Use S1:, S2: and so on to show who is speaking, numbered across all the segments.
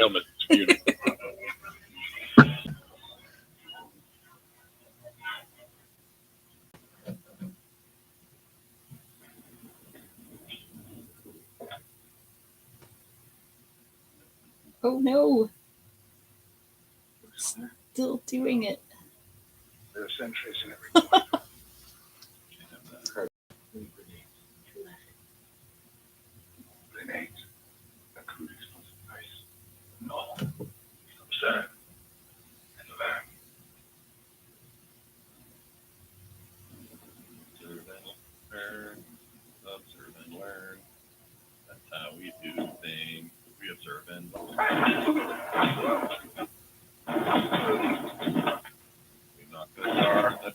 S1: helmet. It's beautiful.
S2: Oh no! It's still doing it.
S3: There are sentries in every corner. Grenades. A crude explosive device. No. Observe. And learn.
S1: Observe and learn. That's how we do things. We observe and learn. We knock the door.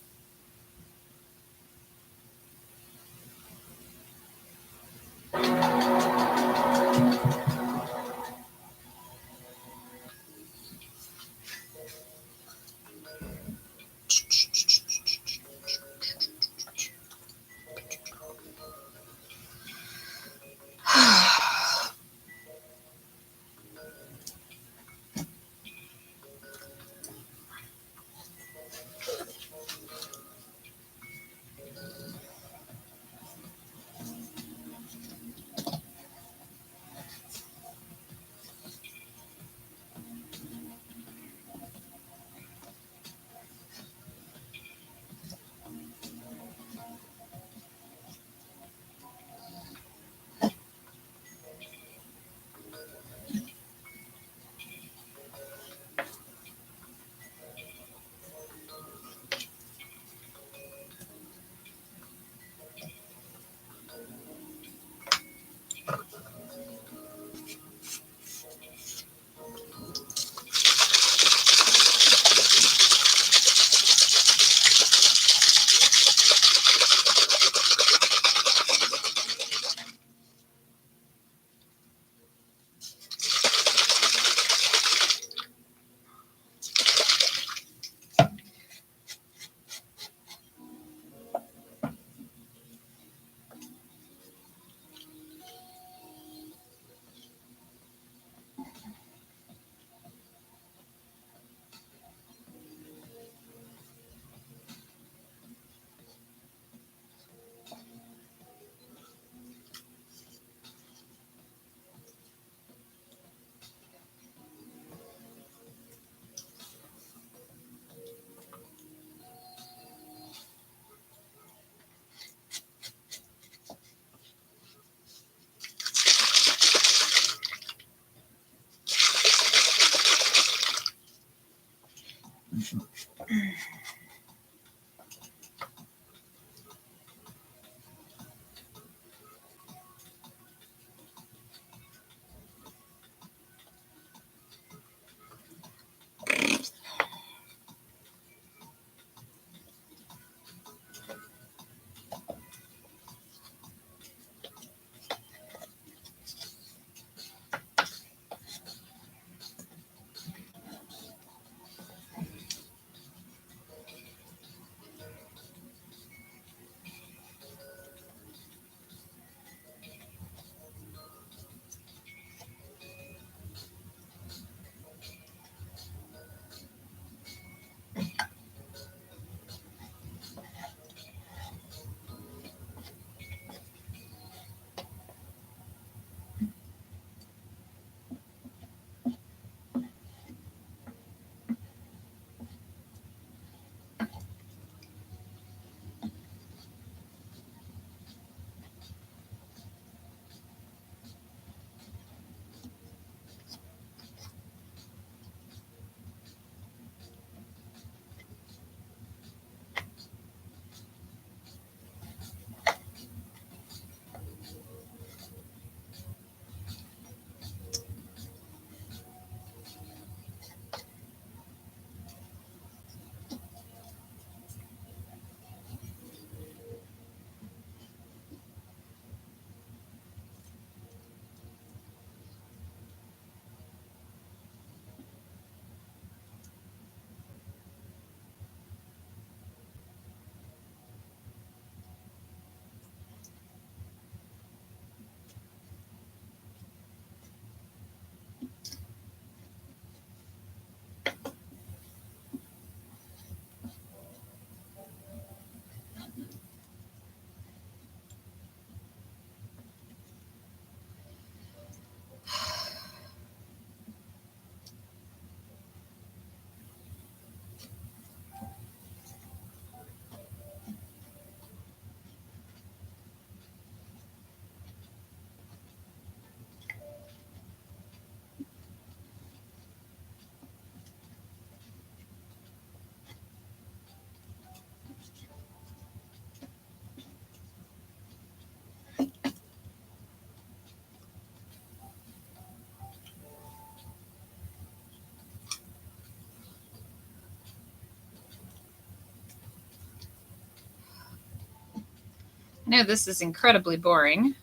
S2: I know this is incredibly boring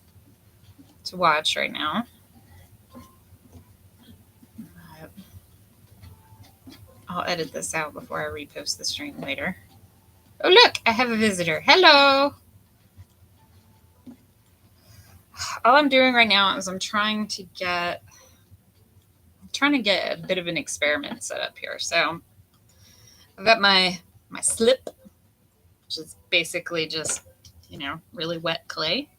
S2: to watch right now. I'll edit this out before I repost the stream later. Oh, look, I have a visitor. Hello. All I'm doing right now is I'm trying to get a bit of an experiment set up here. So I've got my slip, which is basically just, really wet clay.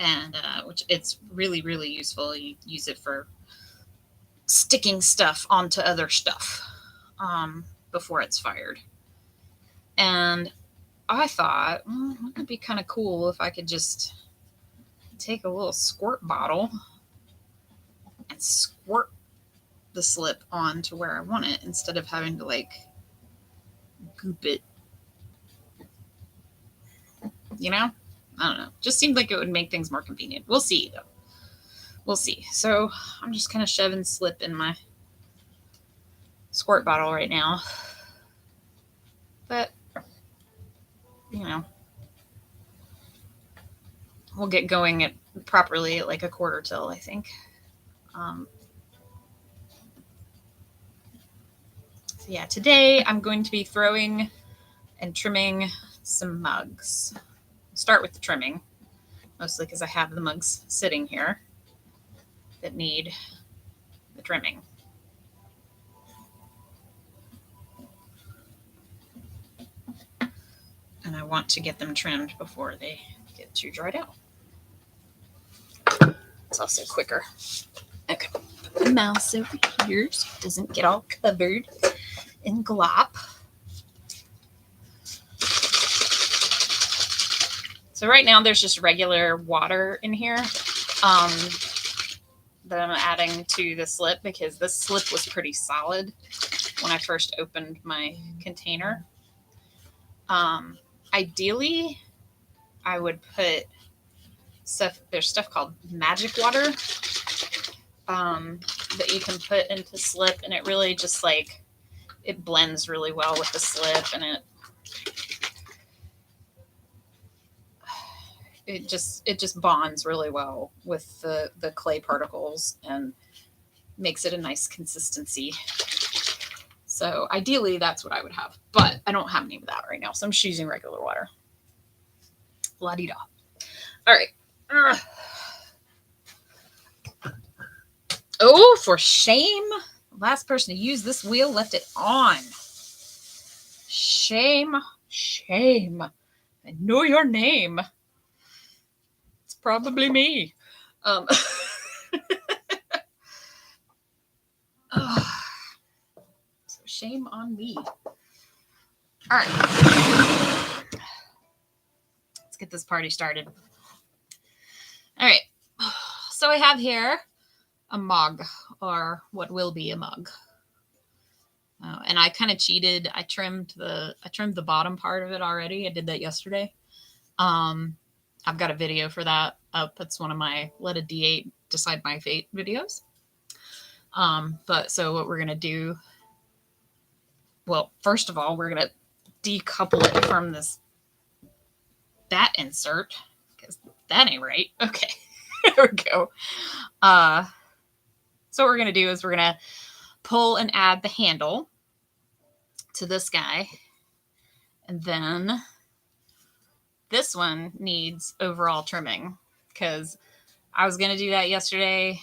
S2: And which it's really, really useful. You use it for sticking stuff onto other stuff before it's fired. And I thought, wouldn't it be kind of cool if I could just take a little squirt bottle and squirt the slip on to where I want it instead of having to goop it. I don't know. Just seemed like it would make things more convenient. We'll see though. We'll see. So I'm just kind of shoving slip in my squirt bottle right now. But, we'll get going properly at like a quarter till, I think. So yeah, today I'm going to be throwing and trimming some mugs. I'll start with the trimming, mostly because I have the mugs sitting here that need the trimming. And I want to get them trimmed before they get too dried out. It's also quicker. Okay, put the mouse over here so it doesn't get all covered in glop. So right now there's just regular water in here that I'm adding to the slip because this slip was pretty solid when I first opened my container. Ideally, I would put there's stuff called magic water that you can put into slip, and it really just it blends really well with the slip, and it just bonds really well with the clay particles and makes it a nice consistency. So ideally that's what I would have, but I don't have any of that right now, so I'm just using regular water. La-di-da. All right. Oh, for shame. The last person to use this wheel left it on. Shame. Shame. I know your name. It's probably me. So shame on me. All right. Let's get this party started. All right. So I have here a mug, or what will be a mug. And I kind of cheated. I trimmed the bottom part of it already. I did that yesterday. I've got a video for that up. It's one of my Let a D8 Decide My Fate videos. But so what we're going to do, well, first of all, we're going to decouple it from this bat insert because that ain't right. Okay, there we go. So what we're going to do is we're going to pull and add the handle to this guy. And then this one needs overall trimming because I was going to do that yesterday.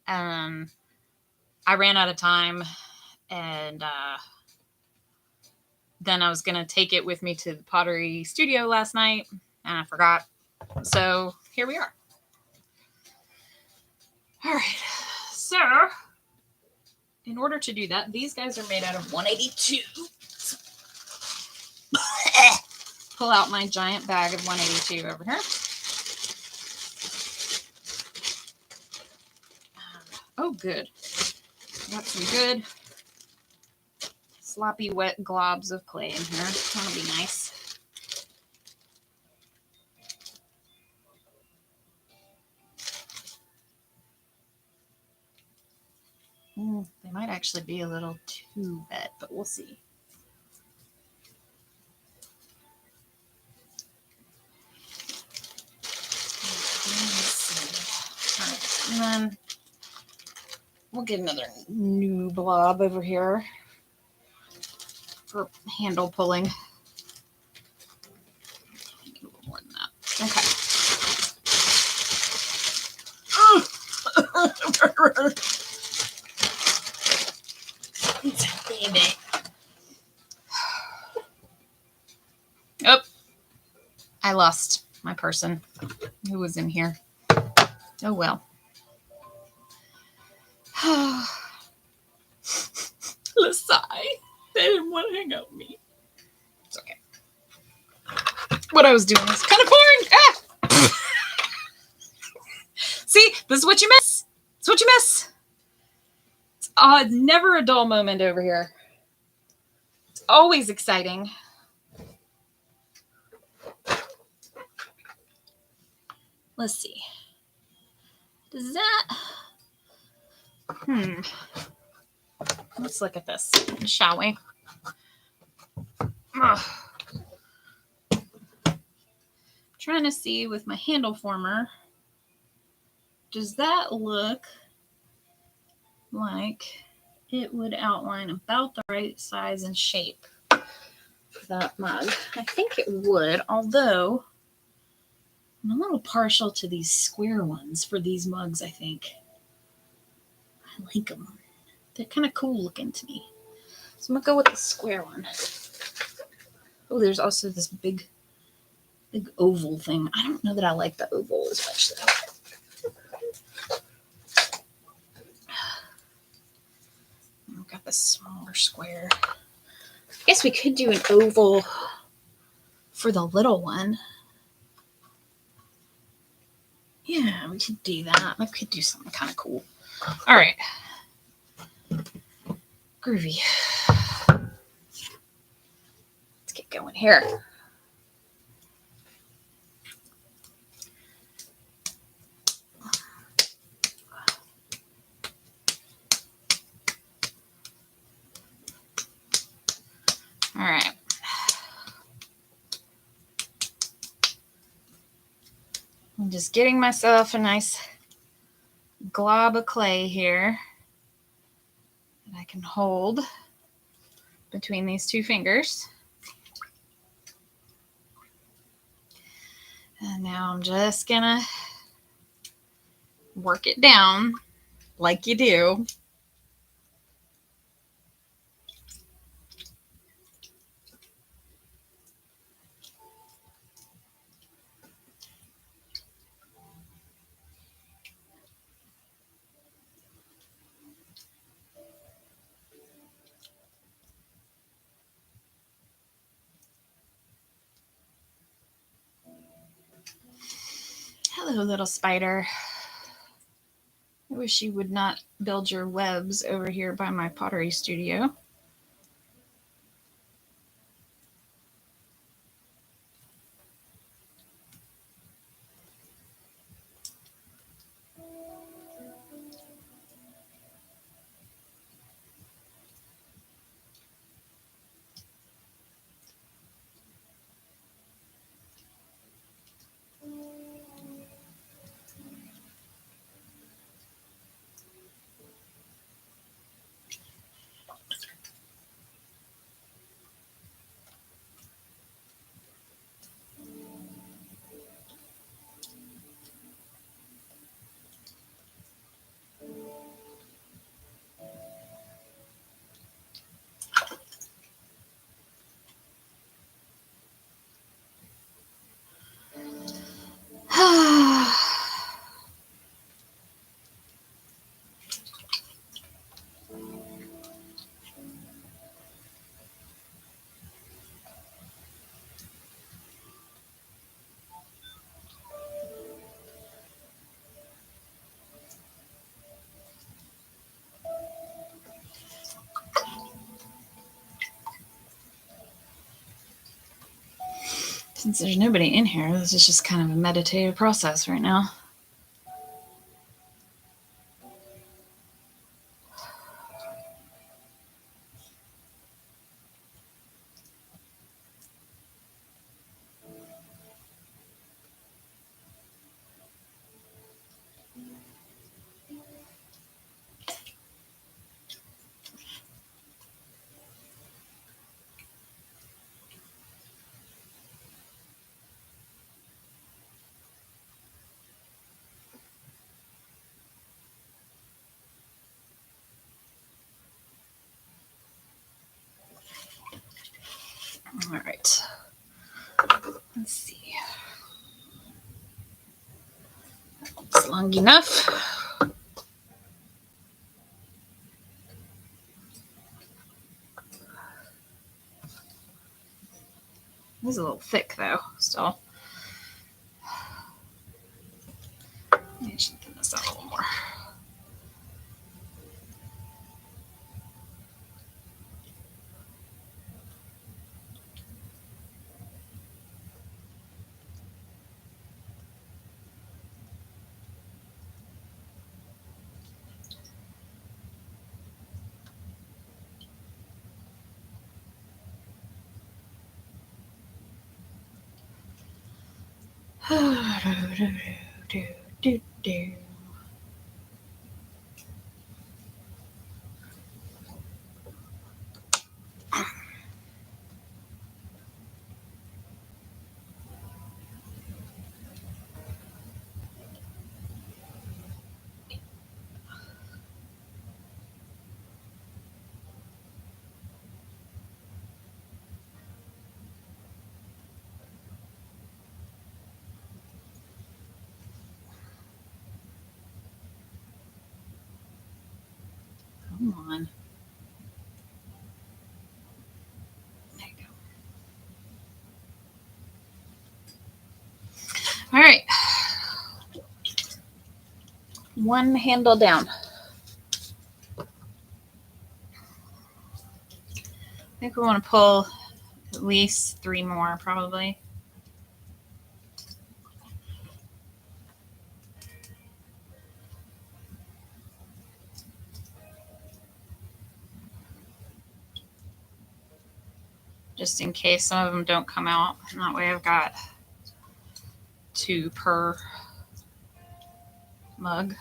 S2: I ran out of time, and then I was going to take it with me to the pottery studio last night, and I forgot. So here we are. All right. So in order to do that, these guys are made out of 182. Pull out my giant bag of 182 over here. Oh, good. Got some good sloppy wet globs of clay in here. That'll be nice. They might actually be a little too wet, but we'll see. then we'll get another new blob over here for handle pulling. A little more than that. Okay. Baby. Oh, I lost my person who was in here. Oh well. Lasai. They didn't want to hang out with me. It's okay. What I was doing is kind of boring. Ah! See, this is what you miss. It's what you miss. It's never a dull moment over here. It's always exciting. Let's see. Does that... Let's look at this, shall we? Ugh. Trying to see with my handle former. Does that look like it would outline about the right size and shape for that mug? I think it would, although I'm a little partial to these square ones for these mugs, I think. I like them. They're kind of cool looking to me. So I'm going to go with the square one. Oh, there's also this big oval thing. I don't know that I like the oval as much, though. I've got this smaller square. I guess we could do an oval for the little one. Yeah, we could do that. We could do something kind of cool. All right. Groovy. Let's get going here. All right. I'm just getting myself a nice glob of clay here that I can hold between these two fingers. And now I'm just gonna work it down like you do. Hello, little spider. I wish you would not build your webs over here by my pottery studio. Since there's nobody in here, this is just kind of a meditative process right now. All right. Let's see. It's long enough. This is a little thick though, still. I should thin this out a little more. Come on. There you go. All right. One handle down. I think we want to pull at least 3 more, probably. Just in case some of them don't come out. And that way I've got 2 per mug.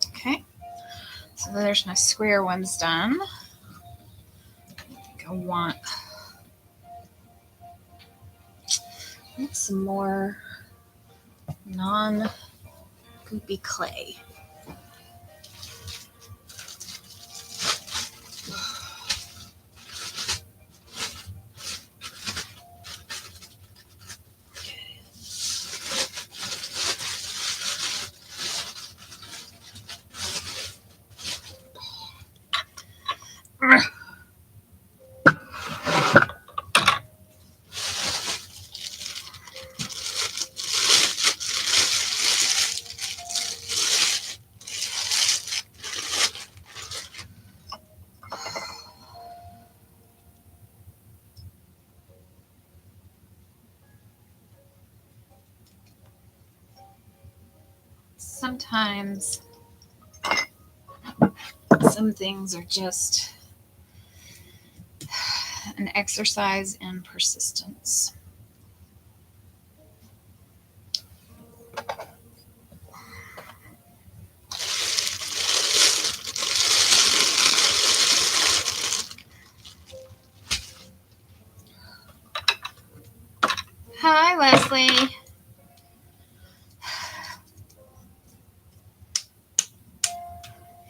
S2: Okay. So there's my square ones done. I think I want some more non-goopy clay. sometimes some things are just an exercise in persistence. Hi, Leslie.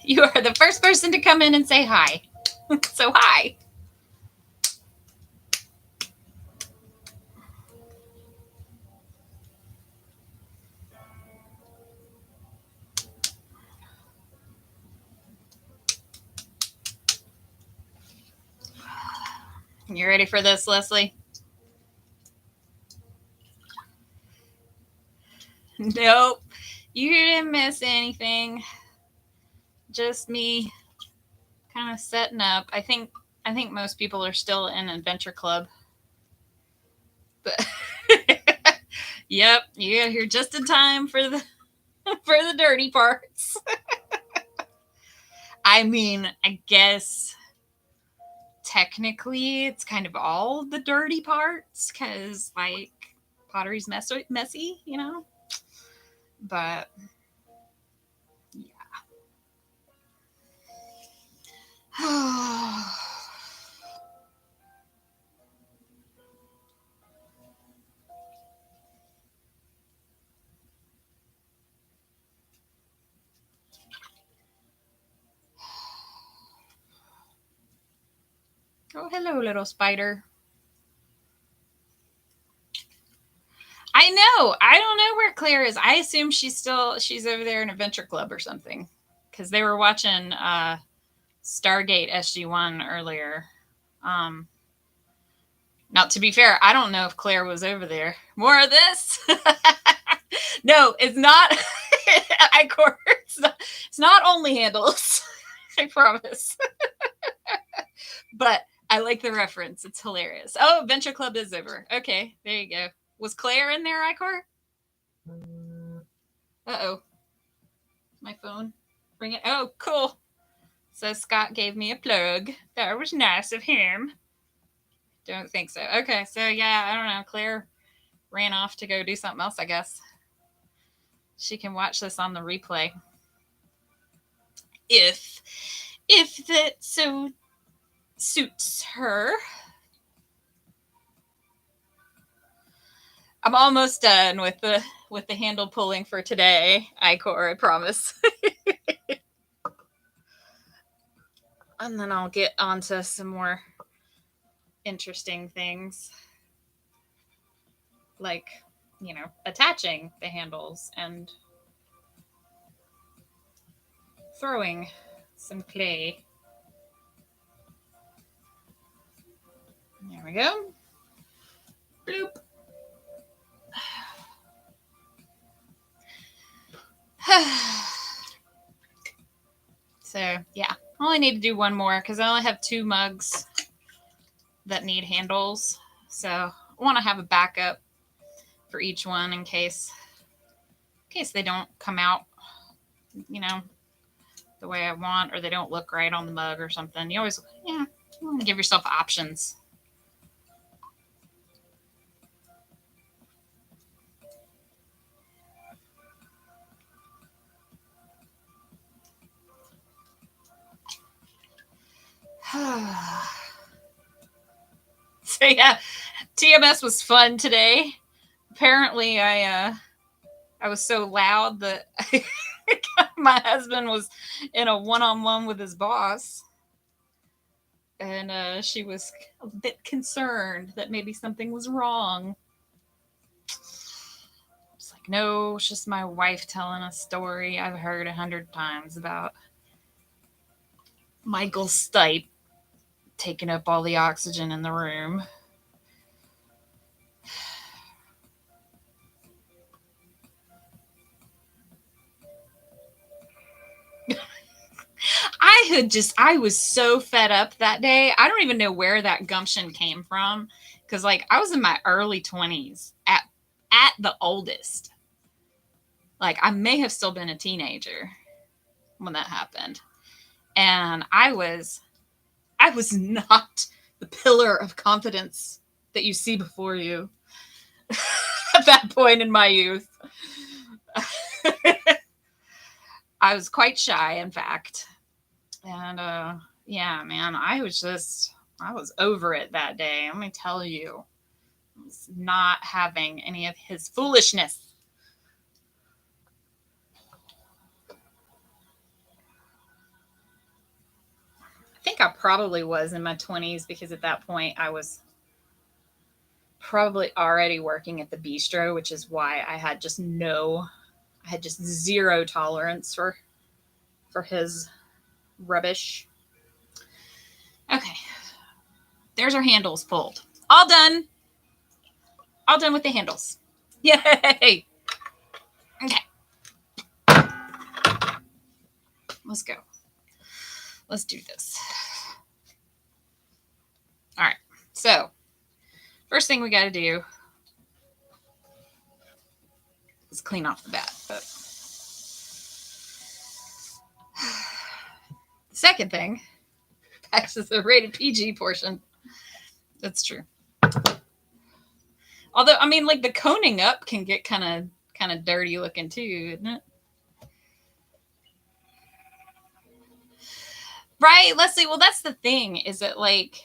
S2: You are the first person to come in and say hi. So, hi. You ready for this, Leslie? Nope. You didn't miss anything. Just me kind of setting up. I think most people are still in Adventure Club. But yep, you got here just in time for the dirty parts. I mean, I guess technically it's kind of all the dirty parts because like pottery's messy, you know. But yeah. Oh, hello, little spider. I know. I don't know where Claire is. I assume she's over there in Adventure Club or something. Because they were watching Stargate SG-1 earlier. Now, to be fair, I don't know if Claire was over there. More of this? No, it's not. It's not only handles. I promise. But I like the reference. It's hilarious. Oh, Adventure Club is over. Okay, there you go. Was Claire in there, Icor? Uh-oh. My phone. Bring it. Oh, cool. So Scott gave me a plug. That was nice of him. Don't think so. Okay, so yeah, I don't know. Claire ran off to go do something else, I guess. She can watch this on the replay. If that so suits her. I'm almost done with the handle pulling for today, Icor, I promise. And then I'll get onto some more interesting things. Like, you know, attaching the handles and throwing some clay. There we go. Bloop. So, yeah, I only need to do one more because I only have 2 mugs that need handles. So, I want to have a backup for each one in case they don't come out, you know, the way I want, or they don't look right on the mug or something. You always, you want to give yourself options. So yeah, TMS was fun today. Apparently, I was so loud that my husband was in a one-on-one with his boss, and she was a bit concerned that maybe something was wrong. It's like, no, it's just my wife telling a story I've heard 100 times about Michael Stipe taking up all the oxygen in the room. I was so fed up that day. I don't even know where that gumption came from. Because, like, I was in my early 20s at the oldest. Like, I may have still been a teenager when that happened. And I was not the pillar of confidence that you see before you at that point in my youth. I was quite shy, in fact. And yeah, man, I was over it that day. Let me tell you. I was not having any of his foolishness. I think I probably was in my 20s because at that point I was probably already working at the bistro, which is why I had just zero tolerance for his rubbish. Okay. There's our handles pulled. All done. All done with the handles. Yay. Okay. Let's go. Let's do this. All right. So, first thing we got to do is clean off the bat. But the second thing, back to the rated PG portion. That's true. Although, I mean, like the coning up can get kind of dirty looking too, isn't it? Right, Leslie? Well, that's the thing, is that like,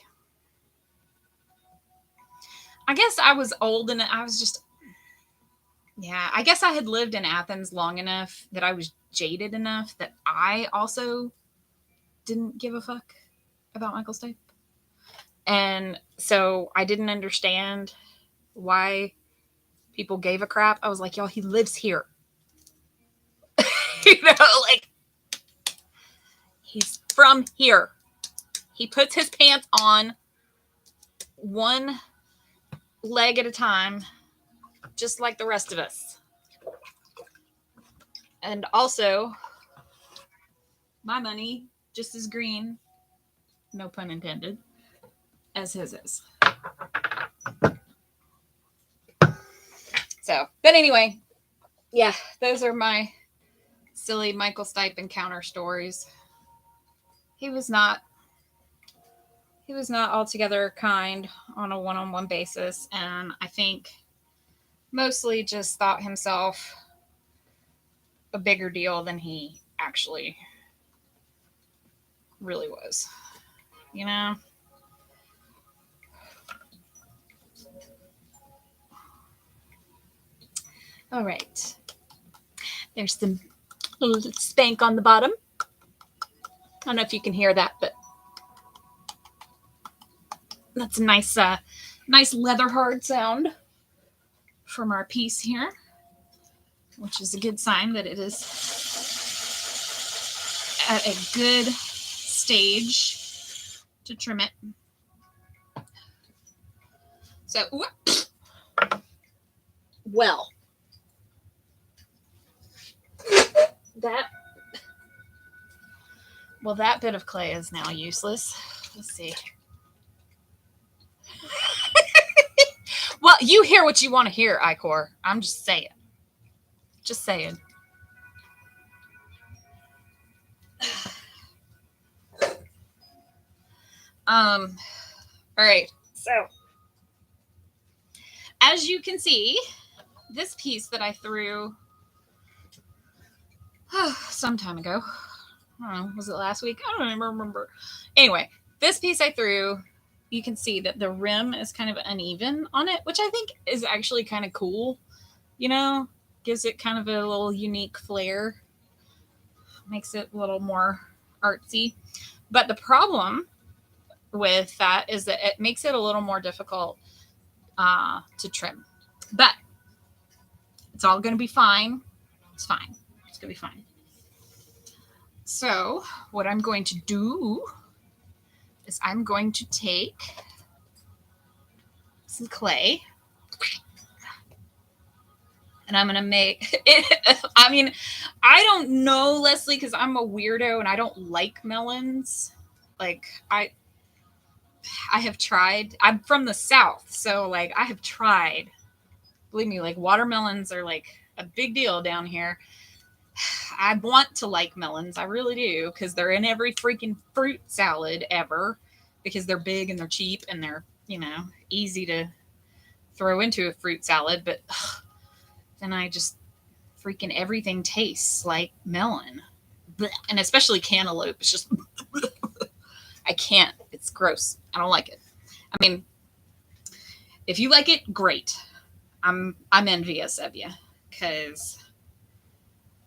S2: I guess I was old and I was just, yeah, I guess I had lived in Athens long enough that I was jaded enough that I also didn't give a fuck about Michael Stipe. And so I didn't understand why people gave a crap. I was like, y'all, he lives here. You know, like, he's from here. He puts his pants on one leg at a time, just like the rest of us. And also, my money just as green, no pun intended, as his is. So, but anyway, yeah, those are my silly Michael Stipe encounter stories. He was not altogether kind on a one-on-one basis, and I think mostly just thought himself a bigger deal than he actually really was. You know? All right. There's some little spank on the bottom. I don't know if you can hear that, but that's a nice leather hard sound from our piece here, which is a good sign that it is at a good stage to trim it. So, well, that bit of clay is now useless. Let's see. Well, you hear what you want to hear, Icor. I'm just saying. Just saying. All right. So, as you can see, this piece that I threw some time ago. I don't know, was it last week? I don't even remember. Anyway, this piece I threw, you can see that the rim is kind of uneven on it, which I think is actually kind of cool. You know, gives it kind of a little unique flair. Makes it a little more artsy. But the problem with that is that it makes it a little more difficult to trim. But it's all going to be fine. It's fine. It's going to be fine. So what I'm going to do is I'm going to take some clay and I'm going to make it. I mean, I don't know, Leslie, because I'm a weirdo and I don't like melons. Like I have tried. I'm from the South, so like I have tried. Believe me, like watermelons are like a big deal down here. I want to like melons. I really do, because they're in every freaking fruit salad ever, because they're big and they're cheap and they're, easy to throw into a fruit salad. But then I just freaking everything tastes like melon. And especially cantaloupe. It's just, I can't. It's gross. I don't like it. I mean, if you like it, great. I'm envious of you, because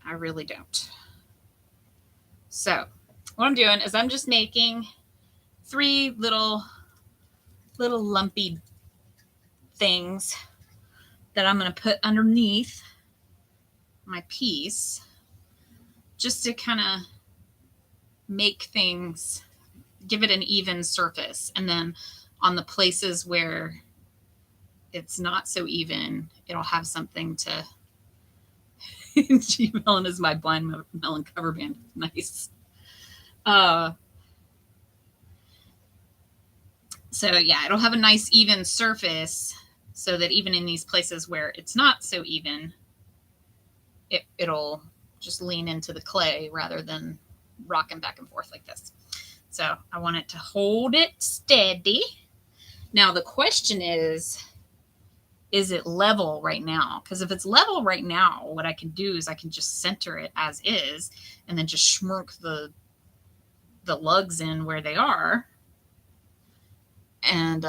S2: I really don't. So what I'm doing is I'm just making 3 little lumpy things that I'm going to put underneath my piece, just to kind of make things, give it an even surface. And then on the places where it's not so even, it'll have something to. G Melon is my blind melon cover band. Nice. So yeah, it'll have a nice even surface, so that even in these places where it's not so even, it'll just lean into the clay rather than rocking back and forth like this. So I want it to hold it steady. Now the question is it level right now? Because if it's level right now, what I can do is I can just center it as is, and then just schmirk the lugs in where they are. And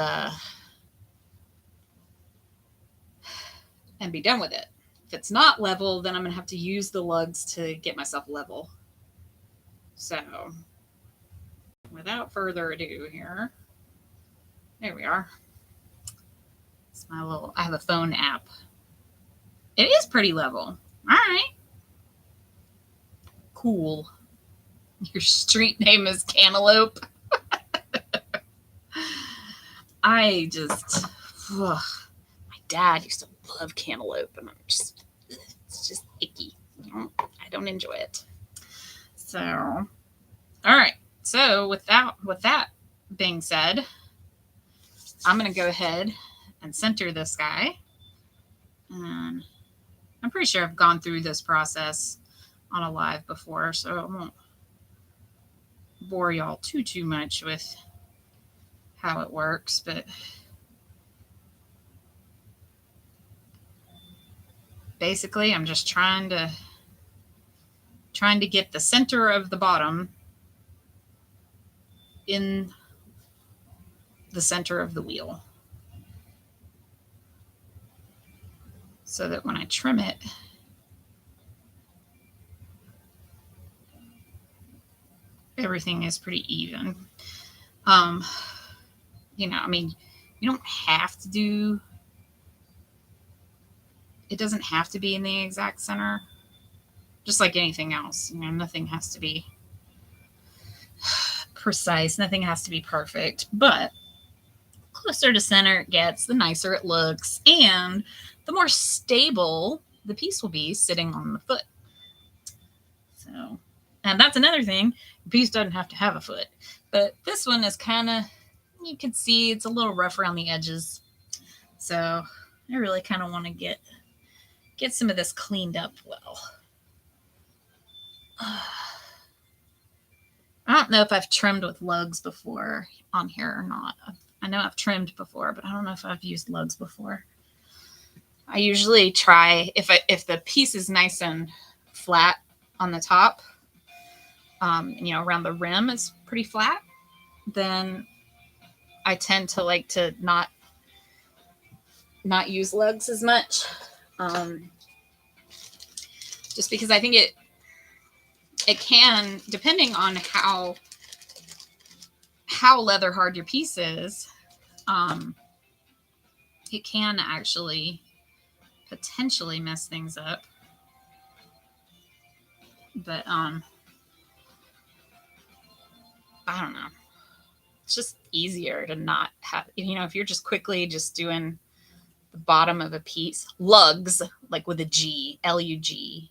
S2: be done with it. If it's not level, then I'm going to have to use the lugs to get myself level. So without further ado here, there we are. It's my little, I have a phone app. It is pretty level. All right. Cool. Your street name is Cantaloupe. I just, my dad used to love cantaloupe, and it's just icky. I don't enjoy it. So, all right. So with that being said, I'm going to go ahead and center this guy. And I'm pretty sure I've gone through this process on a live before, so I won't bore y'all too much with how it works, but basically I'm just trying to get the center of the bottom in the center of the wheel, so that when I trim it, everything is pretty even. I mean, you don't have to do, it doesn't have to be in the exact center, just like anything else. Nothing has to be precise, nothing has to be perfect, but closer to center it gets, the nicer it looks, and the more stable the piece will be sitting on the foot. So, and that's another thing, the piece doesn't have to have a foot, but this one is kind of, you can see it's a little rough around the edges. So I really kind of want to get some of this cleaned up well. I don't know if I've trimmed with lugs before on here or not. I know I've trimmed before, but I don't know if I've used lugs before. I usually try, if the piece is nice and flat on the top, around the rim is pretty flat, then I tend to like to not use lugs as much, just because I think it can, depending on how leather hard your piece is, it can actually potentially mess things up. But I don't know. It's just easier to not have, if you're just quickly just doing the bottom of a piece, lugs, like with a G, Lugs,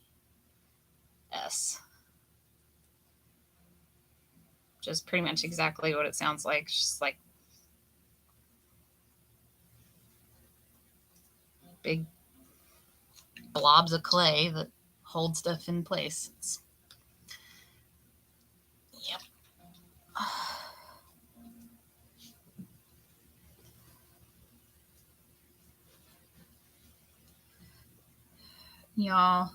S2: just pretty much exactly what it sounds like. It's just like big blobs of clay that hold stuff in place. Yep. Y'all,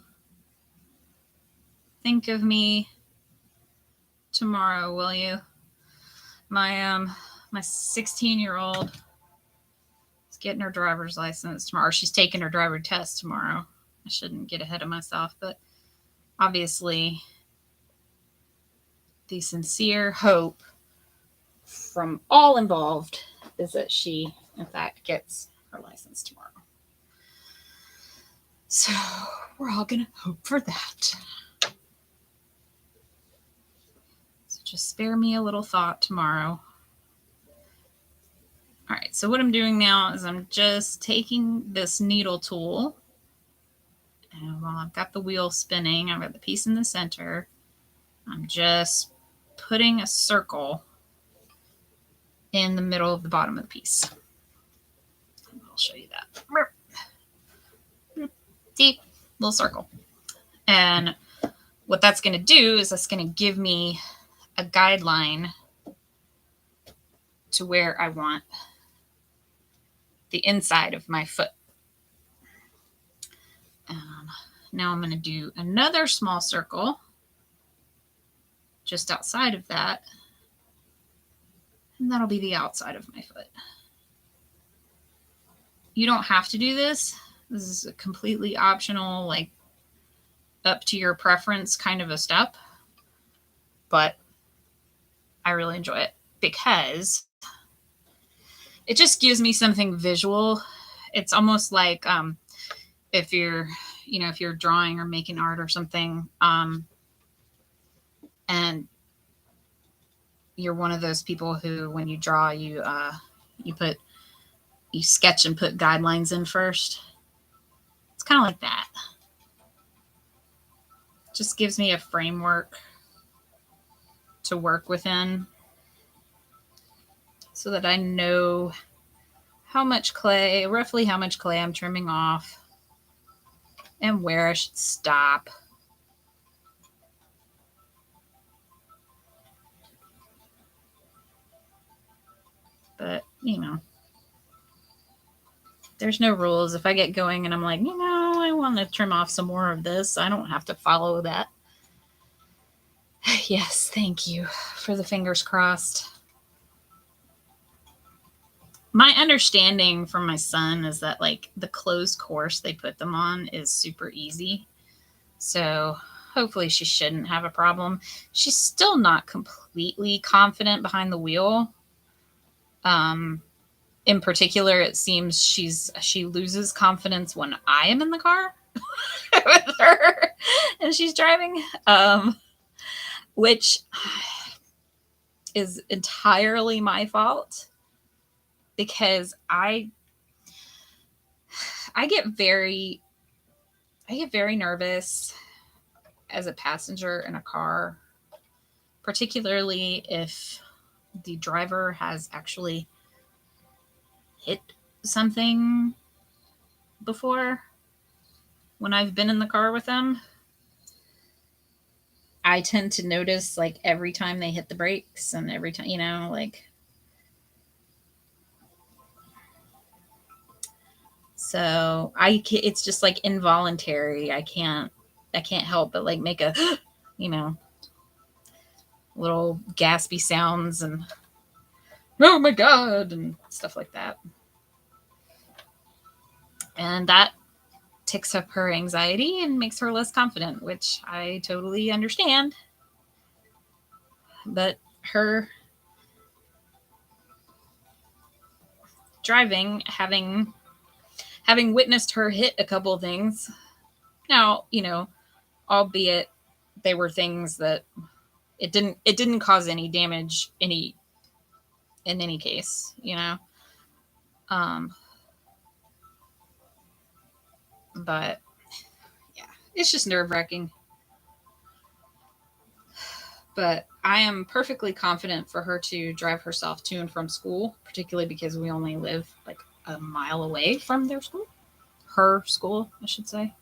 S2: think of me tomorrow, will you? My 16-year-old is getting her driver's license tomorrow. Or she's taking her driver test tomorrow. I shouldn't get ahead of myself, but obviously the sincere hope from all involved is that she, in fact, gets her license tomorrow. So we're all going to hope for that. So just spare me a little thought tomorrow. All right, so what I'm doing now is I'm just taking this needle tool, and while I've got the wheel spinning, I've got the piece in the center, I'm just putting a circle in the middle of the bottom of the piece. I'll show you that. See, little circle. And what that's going to do is that's going to give me a guideline to where I want the inside of my foot. Now I'm going to do another small circle just outside of that. And that'll be the outside of my foot. You don't have to do this. This is a completely optional, like up to your preference kind of a step. But I really enjoy it because it just gives me something visual. It's almost like if you're drawing or making art or something, and you're one of those people who, when you draw, you sketch and put guidelines in first. It's kind of like that. It just gives me a framework to work within so that I know roughly how much clay I'm trimming off and where I should stop. But, there's no rules. If I get going and I'm like, I want to trim off some more of this, I don't have to follow that. Yes, thank you for the fingers crossed. My understanding from my son is that like the closed course they put them on is super easy. So hopefully she shouldn't have a problem. She's still not completely confident behind the wheel. In particular, it seems she loses confidence when I am in the car with her and she's driving, which is entirely my fault because I get very nervous as a passenger in a car, particularly if the driver has actually hit something before. When I've been in the car with them, I tend to notice like every time they hit the brakes and every time, so it's just like involuntary. I can't help but like make a, little gaspy sounds and oh my God and stuff like that. And that ticks up her anxiety and makes her less confident, which I totally understand. But her driving, having witnessed her hit a couple of things, now, albeit they were things that it didn't cause any damage in any case, but yeah, it's just nerve-wracking. But I am perfectly confident for her to drive herself to and from school, particularly because we only live like a mile away from their school. Her school, I should say.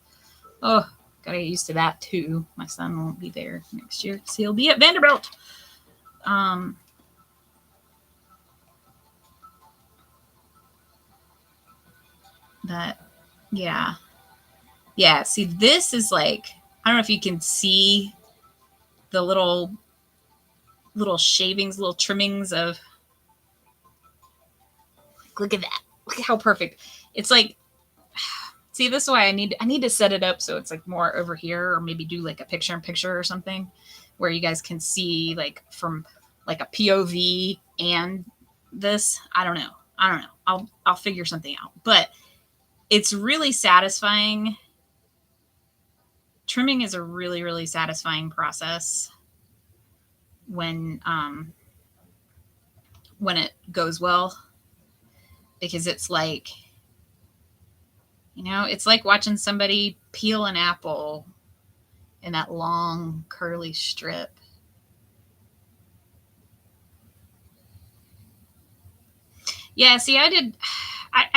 S2: Oh, gotta get used to that too. My son won't be there next year because he'll be at Vanderbilt. But yeah. Yeah. See, this is like, I don't know if you can see the little shavings, little trimmings of, look at that. Look at how perfect. It's like, see, this is why I need to set it up so it's like more over here, or maybe do like a picture in picture or something where you guys can see like from like a POV and this. I don't know. I'll figure something out. But it's really satisfying. Trimming is a really, really satisfying process when it goes well, because it's like, it's like watching somebody peel an apple in that long curly strip. Yeah, see, I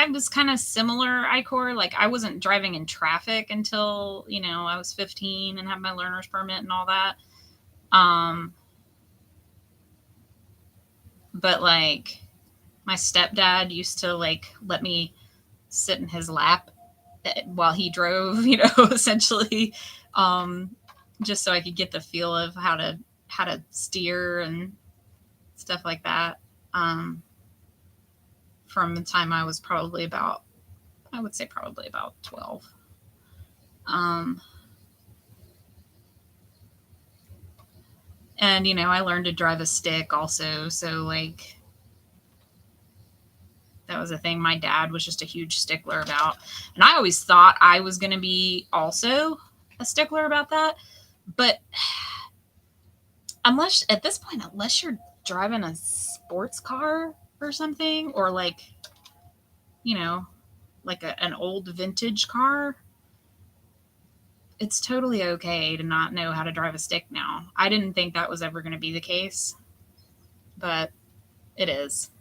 S2: was kind of similar, Icor. Like, I wasn't driving in traffic until, I was 15 and had my learner's permit and all that. But like, my stepdad used to like let me sit in his lap while he drove, essentially, just so I could get the feel of how to steer and stuff like that. From the time I was probably about 12. And I learned to drive a stick also, so like that was a thing my dad was just a huge stickler about. And I always thought I was going to be also a stickler about that. But unless you're driving a sports car or something, or like, like an old vintage car, it's totally okay to not know how to drive a stick now. I didn't think that was ever going to be the case, but it is,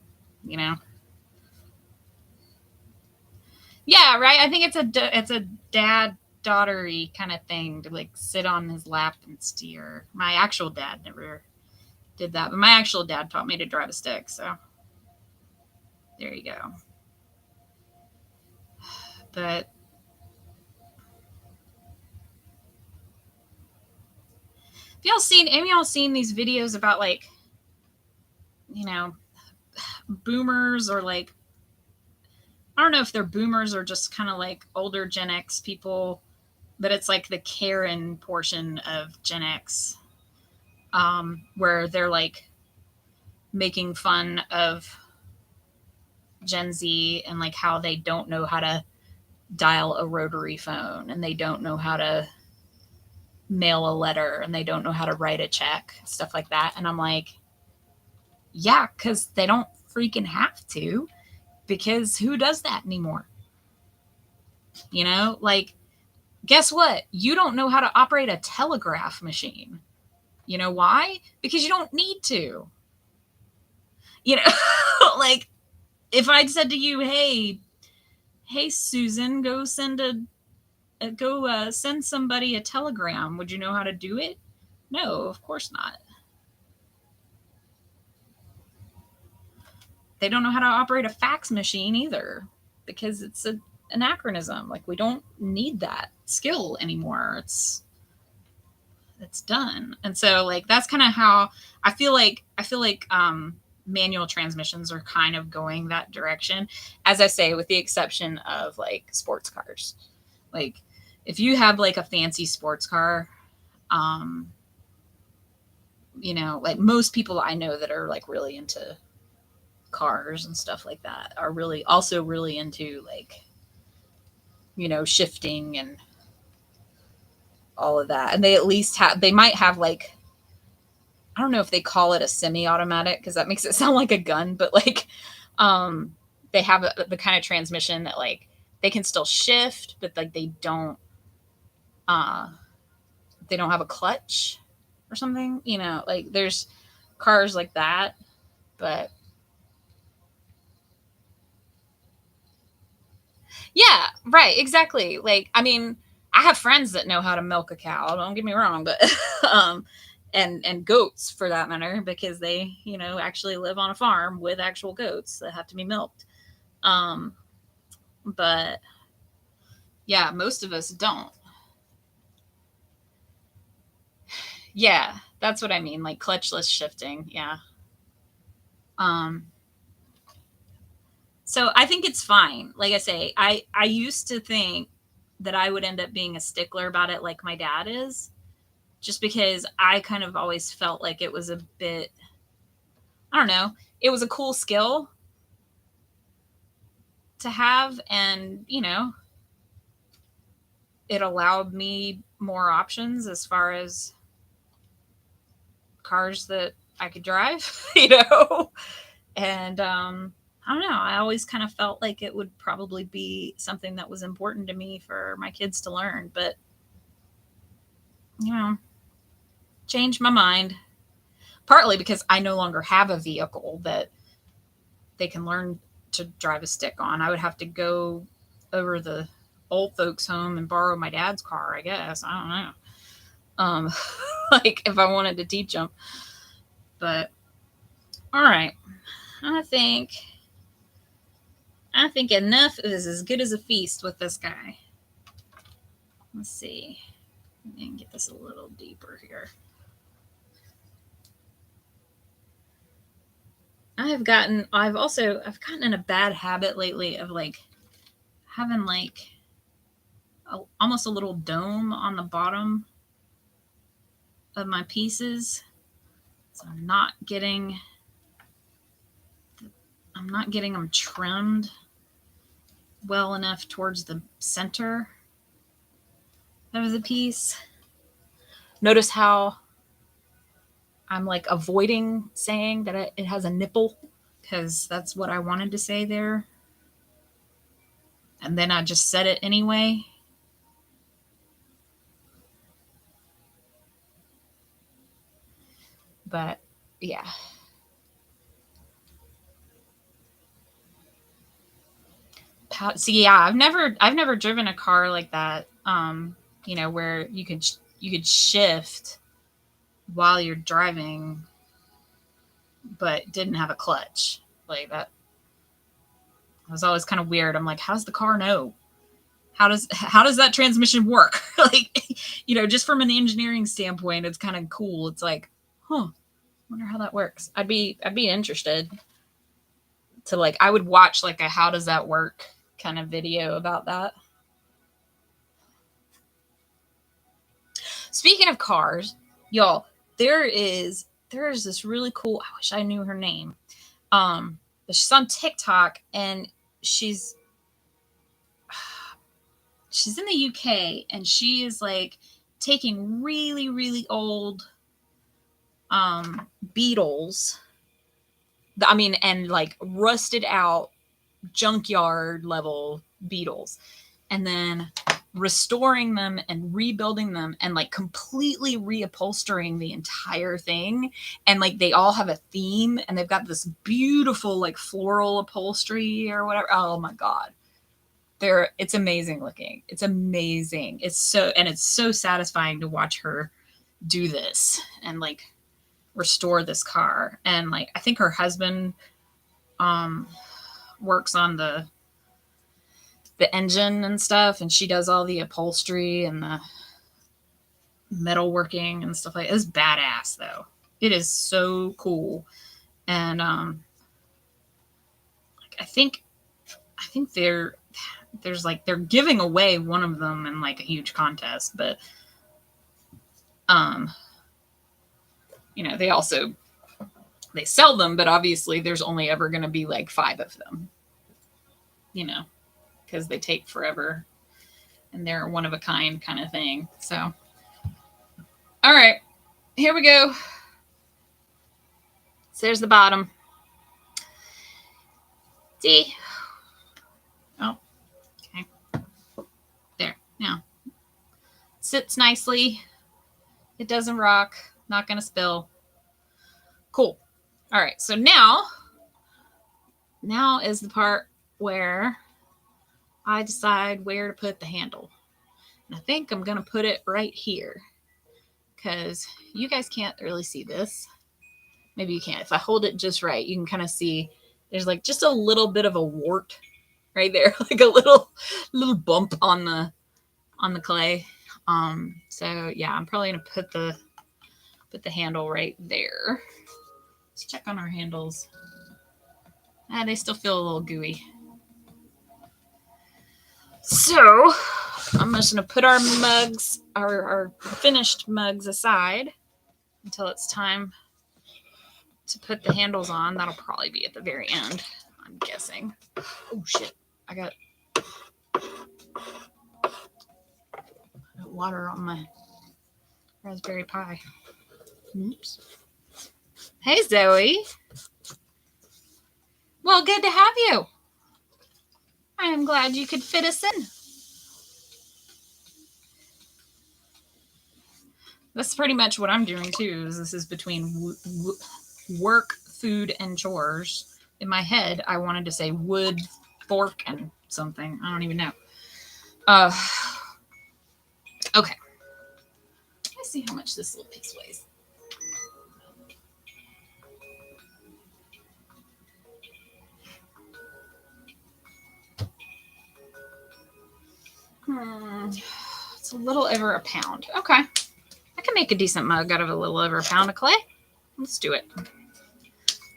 S2: Yeah, right. I think it's a dad daughtery kind of thing to like sit on his lap and steer. My actual dad never did that, but my actual dad taught me to drive a stick. So there you go. But have y'all seen these videos about like, boomers, or like, I don't know if they're boomers or just kind of like older Gen X people, but it's like the Karen portion of Gen X, where they're like making fun of Gen Z and like how they don't know how to dial a rotary phone, and they don't know how to mail a letter, and they don't know how to write a check, stuff like that. And I'm like, yeah, because they don't freaking have to, because who does that anymore? Like, guess what? You don't know how to operate a telegraph machine. You know why? Because you don't need to. Like, if I'd said to you, hey, Susan, go send send somebody a telegram, would you know how to do it? No, of course not. They don't know how to operate a fax machine either, because it's an anachronism. Like, we don't need that skill anymore. It's done. And so like, that's kind of how I feel like manual transmissions are kind of going that direction, as I say, with the exception of like sports cars. Like, if you have like a fancy sports car, like most people I know that are like really into cars and stuff like that are really also really into like, shifting and all of that. And they at least they might have like, I don't know if they call it a semi-automatic because that makes it sound like a gun, but like, they have the kind of transmission that like they can still shift, but like they don't have a clutch or something, like there's cars like that. But yeah, right, exactly. Like, I mean, I have friends that know how to milk a cow. Don't get me wrong, but and goats for that matter, because they, you know, actually live on a farm with actual goats that have to be milked. But yeah, most of us don't. Yeah, that's what I mean, like clutchless shifting. Yeah. So I think it's fine. Like I say, I used to think that I would end up being a stickler about it like my dad is, just because I kind of always felt like it was a bit, I don't know, it was a cool skill to have, and you know, it allowed me more options as far as cars that I could drive, you know. And I don't know, I always kind of felt like it would probably be something that was important to me for my kids to learn, but you know, changed my mind, partly because I no longer have a vehicle that they can learn to drive a stick on. I would have to go over the old folks home and borrow my dad's car, I guess. I don't know. Like if I wanted to teach them. But all right. I think enough is as good as a feast with this guy. Let's see. Let me get this a little deeper here. I've gotten in a bad habit lately of like having like almost a little dome on the bottom of my pieces. So I'm not getting them trimmed well enough towards the center of the piece. Notice how I'm like avoiding saying that it has a nipple, because that's what I wanted to say there. And then I just said it anyway. But yeah. See, yeah, I've never driven a car like that. You know, where you could shift while you're driving, but didn't have a clutch like that. It was always kind of weird. I'm like, how does the car know? How does that transmission work? Like, you know, just from an engineering standpoint, it's kind of cool. It's like, huh, wonder how that works. I'd be interested to like, I would watch like a how does that work kind of video about that. Speaking of cars, y'all, there's this really cool, I wish I knew her name. But she's on TikTok, and she's in the UK, and she is like taking really, really old Beetles. I mean, and like rusted out junkyard level Beetles, and then restoring them and rebuilding them and like completely reupholstering the entire thing. And like they all have a theme, and they've got this beautiful like floral upholstery or whatever. Oh my God. It's amazing looking. It's amazing. It's so satisfying to watch her do this and like restore this car. And like I think her husband works on the engine and stuff, and she does all the upholstery and the metalworking and stuff like that. It's badass though. It is so cool. And I think there's like they're giving away one of them in like a huge contest, but you know, they sell them, but obviously there's only ever going to be like 5 of them, you know, because they take forever and they're one of a kind kind of thing. So all right, here we go. So there's the bottom. See? Oh, okay. There. Now, sits nicely. It doesn't rock. Not going to spill. Cool. All right. So now is the part where I decide where to put the handle. I think I'm going to put it right here because you guys can't really see this. Maybe you can. If I hold it just right, you can kind of see there's like just a little bit of a wart right there, like a little bump on the clay. So yeah, I'm probably gonna put the handle right there. Let's check on our handles. They still feel a little gooey. So I'm just gonna put our mugs, our finished mugs aside until it's time to put the handles on. That'll probably be at the very end, I'm guessing. Oh shit, I got water on my Raspberry Pi. Oops. Hey, Zoe. Well, good to have you. I am glad you could fit us in. That's pretty much what I'm doing too. This is between work, food, and chores. In my head, I wanted to say wood, fork, and something. I don't even know. Okay. Let's see how much this little piece weighs. It's a little over a pound. Okay. I can make a decent mug out of a little over a pound of clay. Let's do it.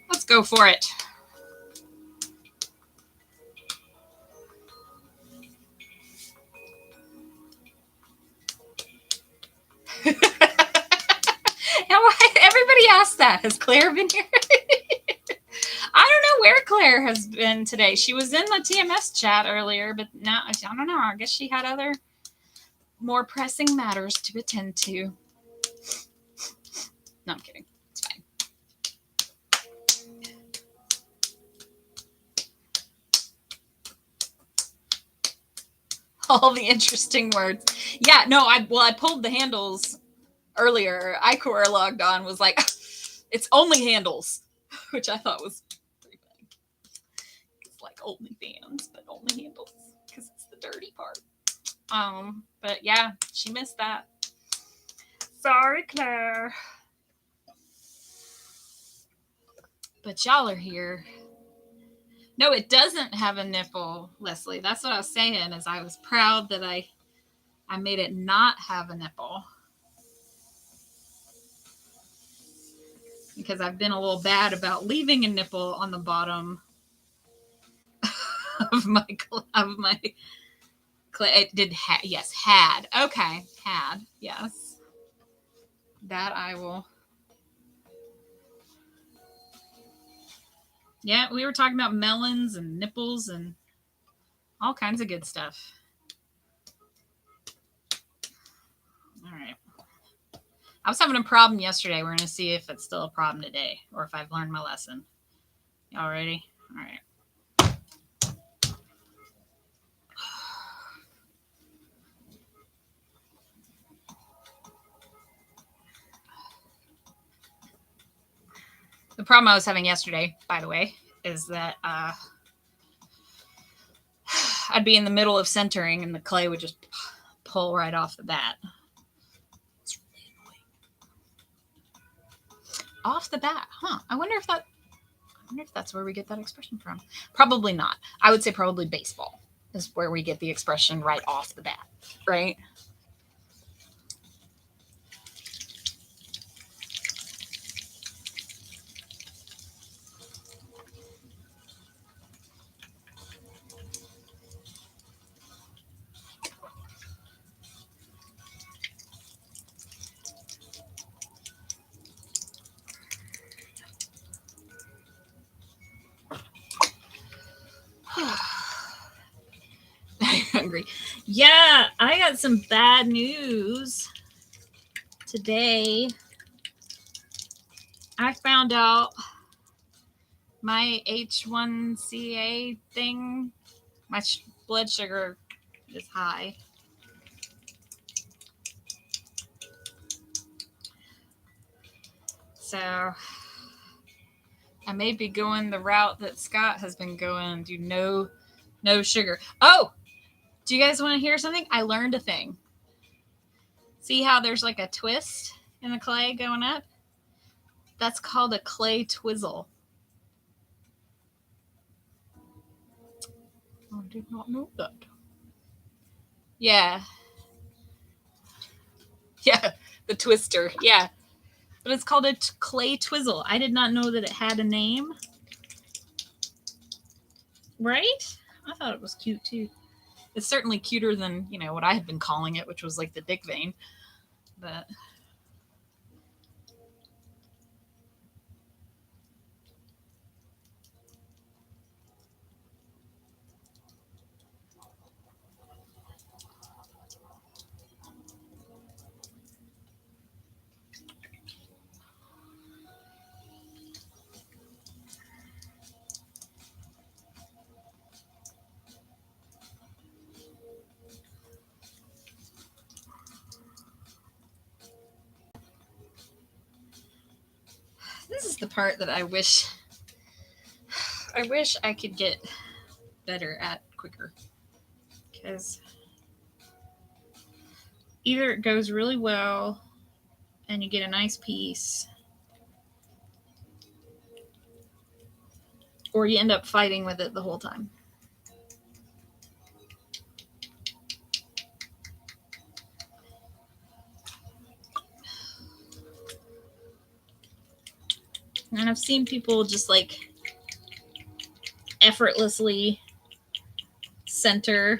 S2: Let's go for it. Everybody asked that. Has Claire been here? I don't know where Claire has been today. She was in the TMS chat earlier, but now I don't know. I guess she had other more pressing matters to attend to. No, I'm kidding. It's fine. All the interesting words. Yeah, no, I pulled the handles earlier. Icor logged on, was like, it's only handles, which I thought was pretty funny. It's like OnlyFans, but only handles because it's the dirty part. But yeah, she missed that. Sorry, Claire. But y'all are here. No, it doesn't have a nipple, Leslie. That's what I was saying, is I was proud that I made it not have a nipple. Because I've been a little bad about leaving a nipple on the bottom of my clay. It did yes, had. Okay, had. Yes. That I will. Yeah, we were talking about melons and nipples and all kinds of good stuff. All right. I was having a problem yesterday. We're going to see if it's still a problem today or if I've learned my lesson. Y'all ready? All right. The problem I was having yesterday, by the way, is that I'd be in the middle of centering and the clay would just pull right off the bat. It's really annoying. Off the bat, huh? I wonder if that's where we get that expression from. Probably not. I would say probably baseball is where we get the expression right off the bat, right? Hungry. Yeah, I got some bad news today. I found out my H1CA thing, my blood sugar is high. So I may be going the route that Scott has been going, do no sugar. Oh, do you guys want to hear something? I learned a thing. See how there's like a twist in the clay going up? That's called a clay twizzle. I did not know that. Yeah. Yeah, the twister. Yeah. But it's called a clay twizzle. I did not know that it had a name. Right? I thought it was cute too. It's certainly cuter than, you know, what I had been calling it, which was like the dick vein. But this is the part that I wish I could get better at quicker. Because either it goes really well and you get a nice piece, or you end up fighting with it the whole time. And I've seen people just like effortlessly center,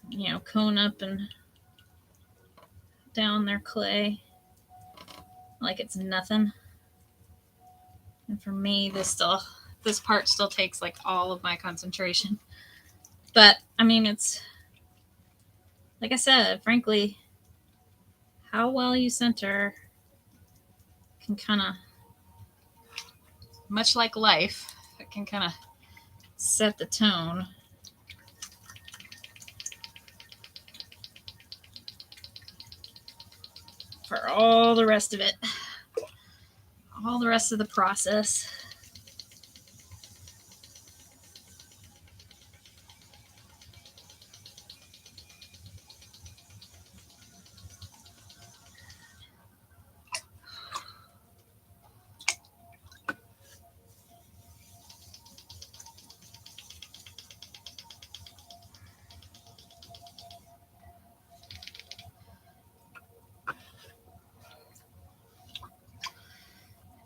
S2: you know, cone up and down their clay like it's nothing. And for me, this part still takes like all of my concentration. But I mean, it's like I said, frankly, how well you center can kind of, much like life, it can kind of set the tone. For all the rest of it, all the rest of the process.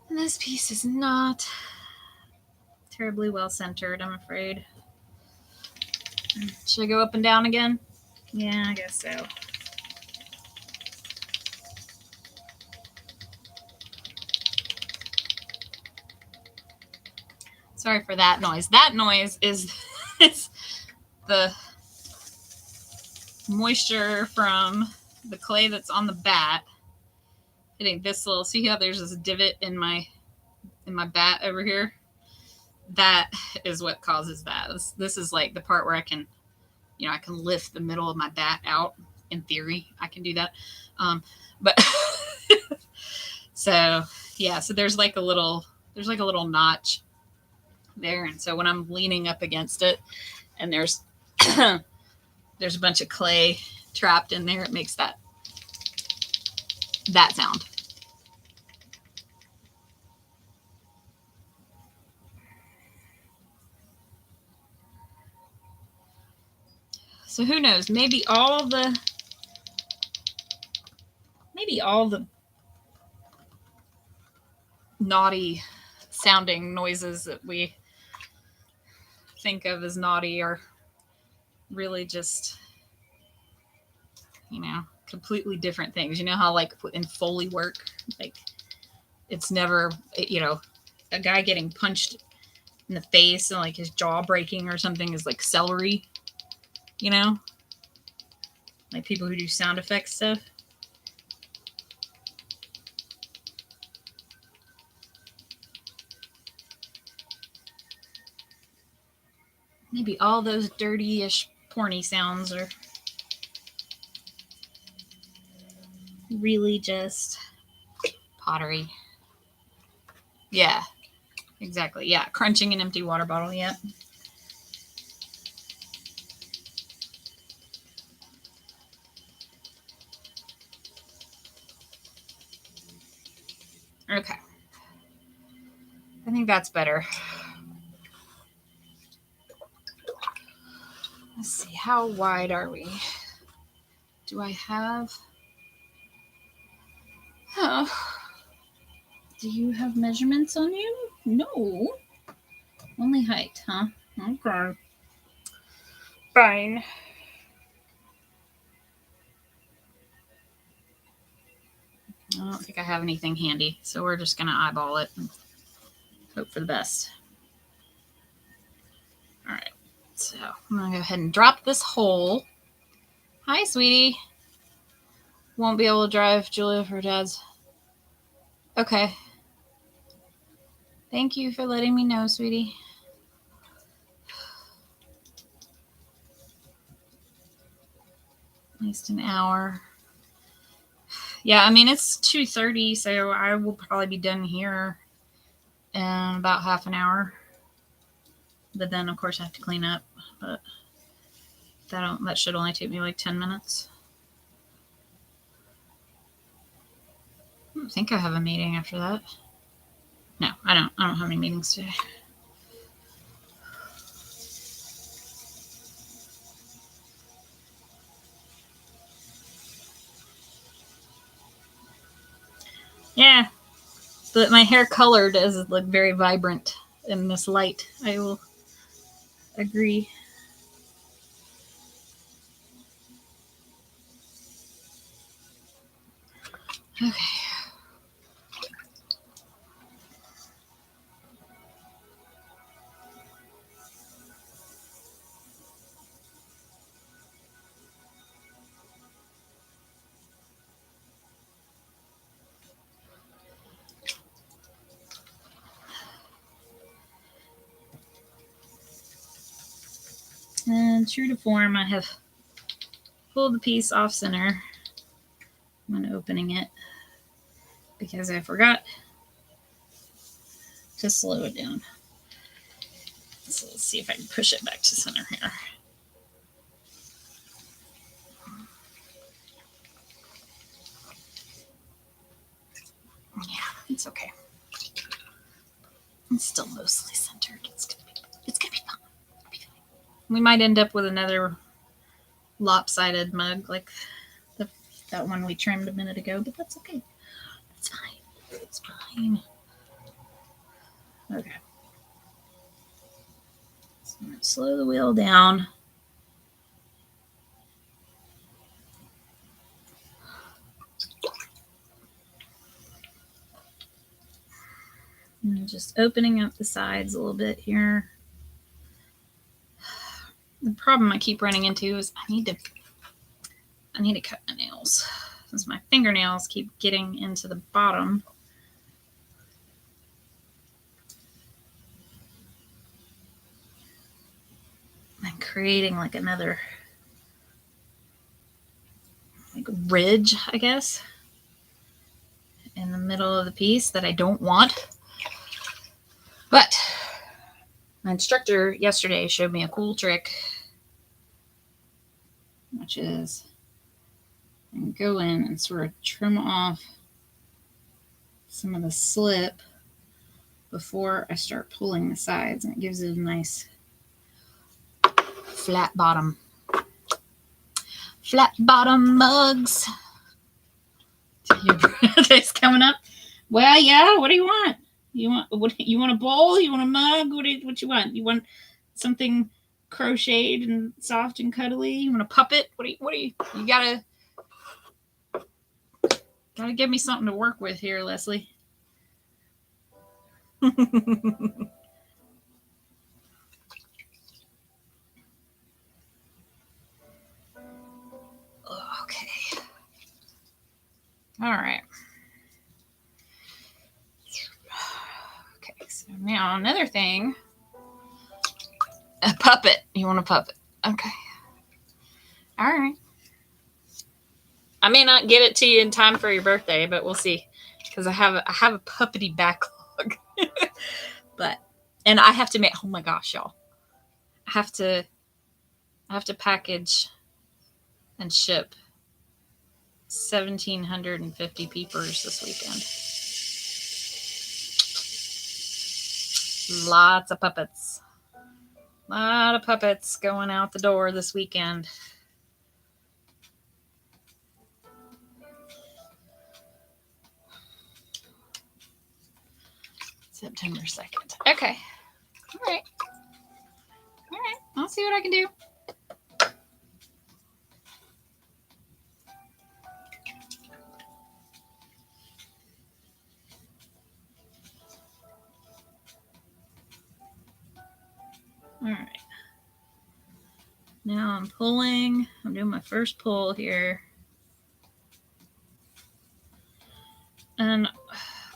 S2: And this piece is not terribly well centered, I'm afraid. Should I go up and down again? Yeah, I guess so. Sorry for that noise. That noise is the moisture from the clay that's on the bat hitting this little, see how there's this divot in my bat over here? That is what causes that. This is like the part where I can, you know, I can lift the middle of my bat out. In theory, I can do that. But so yeah, so there's like a little notch there. And so when I'm leaning up against it and there's there's a bunch of clay trapped in there, it makes that sound. So who knows? Maybe all the naughty sounding noises that we think of as naughty are really just, you know, completely different things. You know how like in Foley work, like it's never, you know, a guy getting punched in the face and like his jaw breaking or something is like celery, you know, like people who do sound effects stuff. Maybe all those dirty-ish porny sounds are really just pottery. Yeah, exactly. Yeah, crunching an empty water bottle. Yep. Okay. I think that's better. Let's see. How wide are we? Do I have... Oh. Do you have measurements on you? No. Only height, huh? Okay. Fine. I don't think I have anything handy, so we're just going to eyeball it and hope for the best. All right. So I'm going to go ahead and drop this hole. Hi, sweetie. Won't be able to drive Julia for dad's. Okay. Thank you for letting me know, sweetie. At least an hour. Yeah, I mean, it's 2:30, so I will probably be done here in about half an hour. But then, of course, I have to clean up. But that should only take me like 10 minutes. I don't think I have a meeting after that. No, I don't. I don't have any meetings today. Yeah, but my hair color does look very vibrant in this light. I will agree. Okay. And true to form, I have pulled the piece off center when opening it because I forgot to slow it down. So let's see if I can push it back to center here. Yeah, it's okay. It's still mostly centered. It's gonna be fun. We might end up with another lopsided mug like that one we trimmed a minute ago, but that's okay. It's fine. It's fine. Okay. So I'm gonna slow the wheel down. And just opening up the sides a little bit here. The problem I keep running into is I need to cut my nails since my fingernails keep getting into the bottom. And creating like another like ridge, I guess, in the middle of the piece that I don't want. But my instructor yesterday showed me a cool trick, which is I can go in and sort of trim off some of the slip before I start pulling the sides, and it gives it a nice flat bottom. Flat bottom mugs. Your birthday's coming up. Well, yeah. What do you want? You want a bowl? You want a mug? What you want? You want something crocheted and soft and cuddly? You want a puppet? What do you? You gotta give me something to work with here, Leslie. Okay. All right. Okay, so now another thing. A puppet. You want a puppet? Okay. All right. I may not get it to you in time for your birthday, but we'll see. Because I have a puppety backlog. And I have to make, oh my gosh, y'all. I have to package and ship 1,750 peepers this weekend. Lots of puppets. A lot of puppets going out the door this weekend. September 2nd. Okay. All right. All right. I'll see what I can do. All right. Now I'm pulling. I'm doing my first pull here. And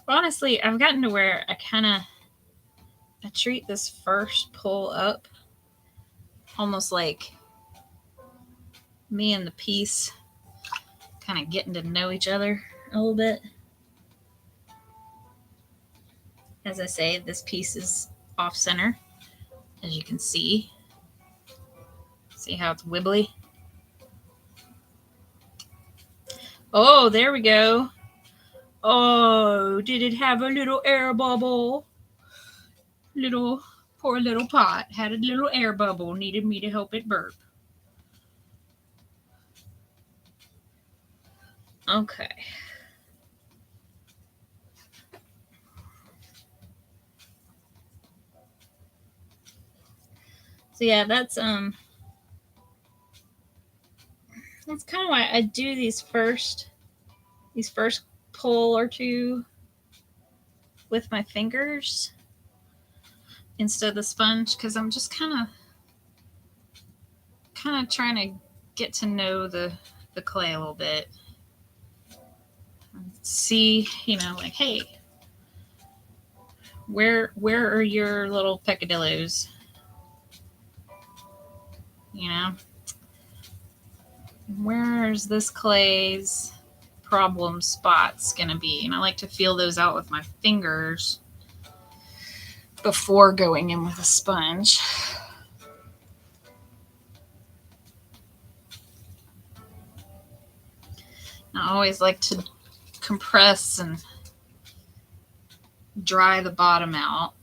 S2: honestly, I've gotten to where I treat this first pull up almost like me and the piece kind of getting to know each other a little bit. As I say, this piece is off center, as you can see. See how it's wibbly? Oh, there we go. Oh, did it have a little air bubble? Poor little pot had a little air bubble, needed me to help it burp. Okay. So yeah, that's kind of why I do these first pull or two with my fingers instead of the sponge, because I'm just kind of trying to get to know the clay a little bit. See, like, hey, where are your little peccadillos? Where's this clay's problem spots gonna be? And I like to feel those out with my fingers before going in with a sponge. I always like to compress and dry the bottom out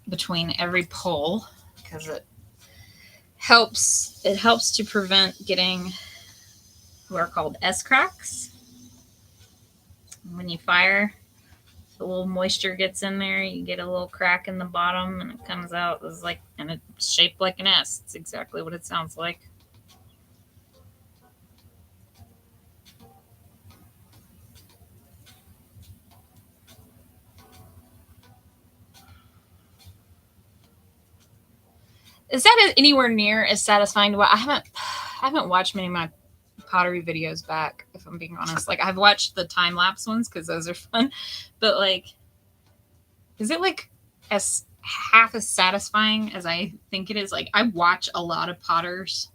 S2: between every pull, because it helps to prevent getting what are called S cracks. When you fire, the little moisture gets in there, you get a little crack in the bottom, and it comes out and it's shaped like an S. It's exactly what it sounds like. Is that anywhere near as satisfying to what I haven't watched many of my pottery videos back, if I'm being honest. Like, I've watched the time lapse ones because those are fun, but like, is it like as half as satisfying as I think it is? Like, I watch a lot of potters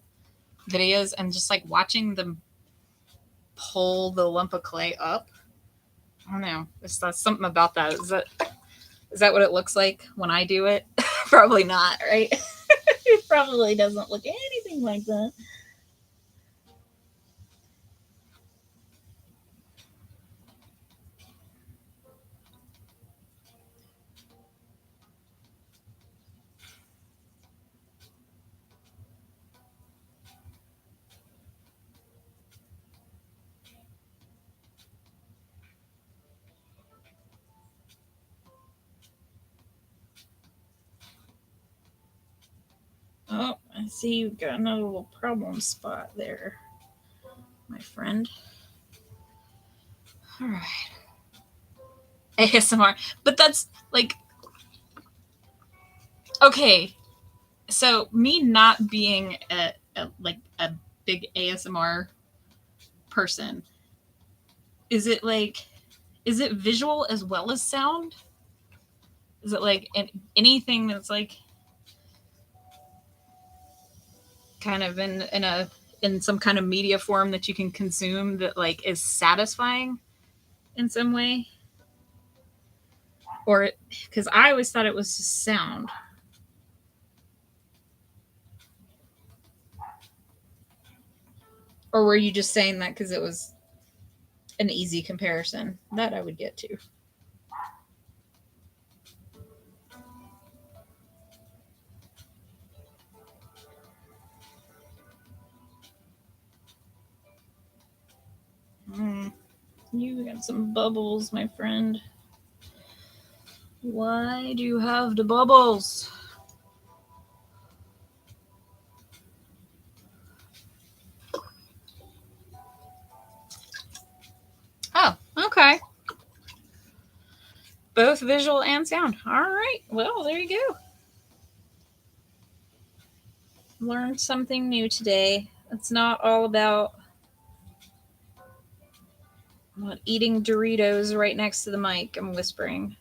S2: videos, and just like watching them pull the lump of clay up, I don't know, that's something about that. Is that what it looks like when I do it? Probably not, right? It probably doesn't look anything like that. Oh, I see you've got another little problem spot there, my friend. All right. ASMR. But that's like, okay. So me not being a big ASMR person, is it visual as well as sound? Is it like anything that's like kind of in some kind of media form that you can consume that like is satisfying in some way? Or because I always thought it was just sound. Or were you just saying that because it was an easy comparison? That I would get to. You got some bubbles, my friend. Why do you have the bubbles? Oh, okay. Both visual and sound. All right. Well, there you go. Learned something new today. It's not all about eating Doritos right next to the mic. I'm whispering.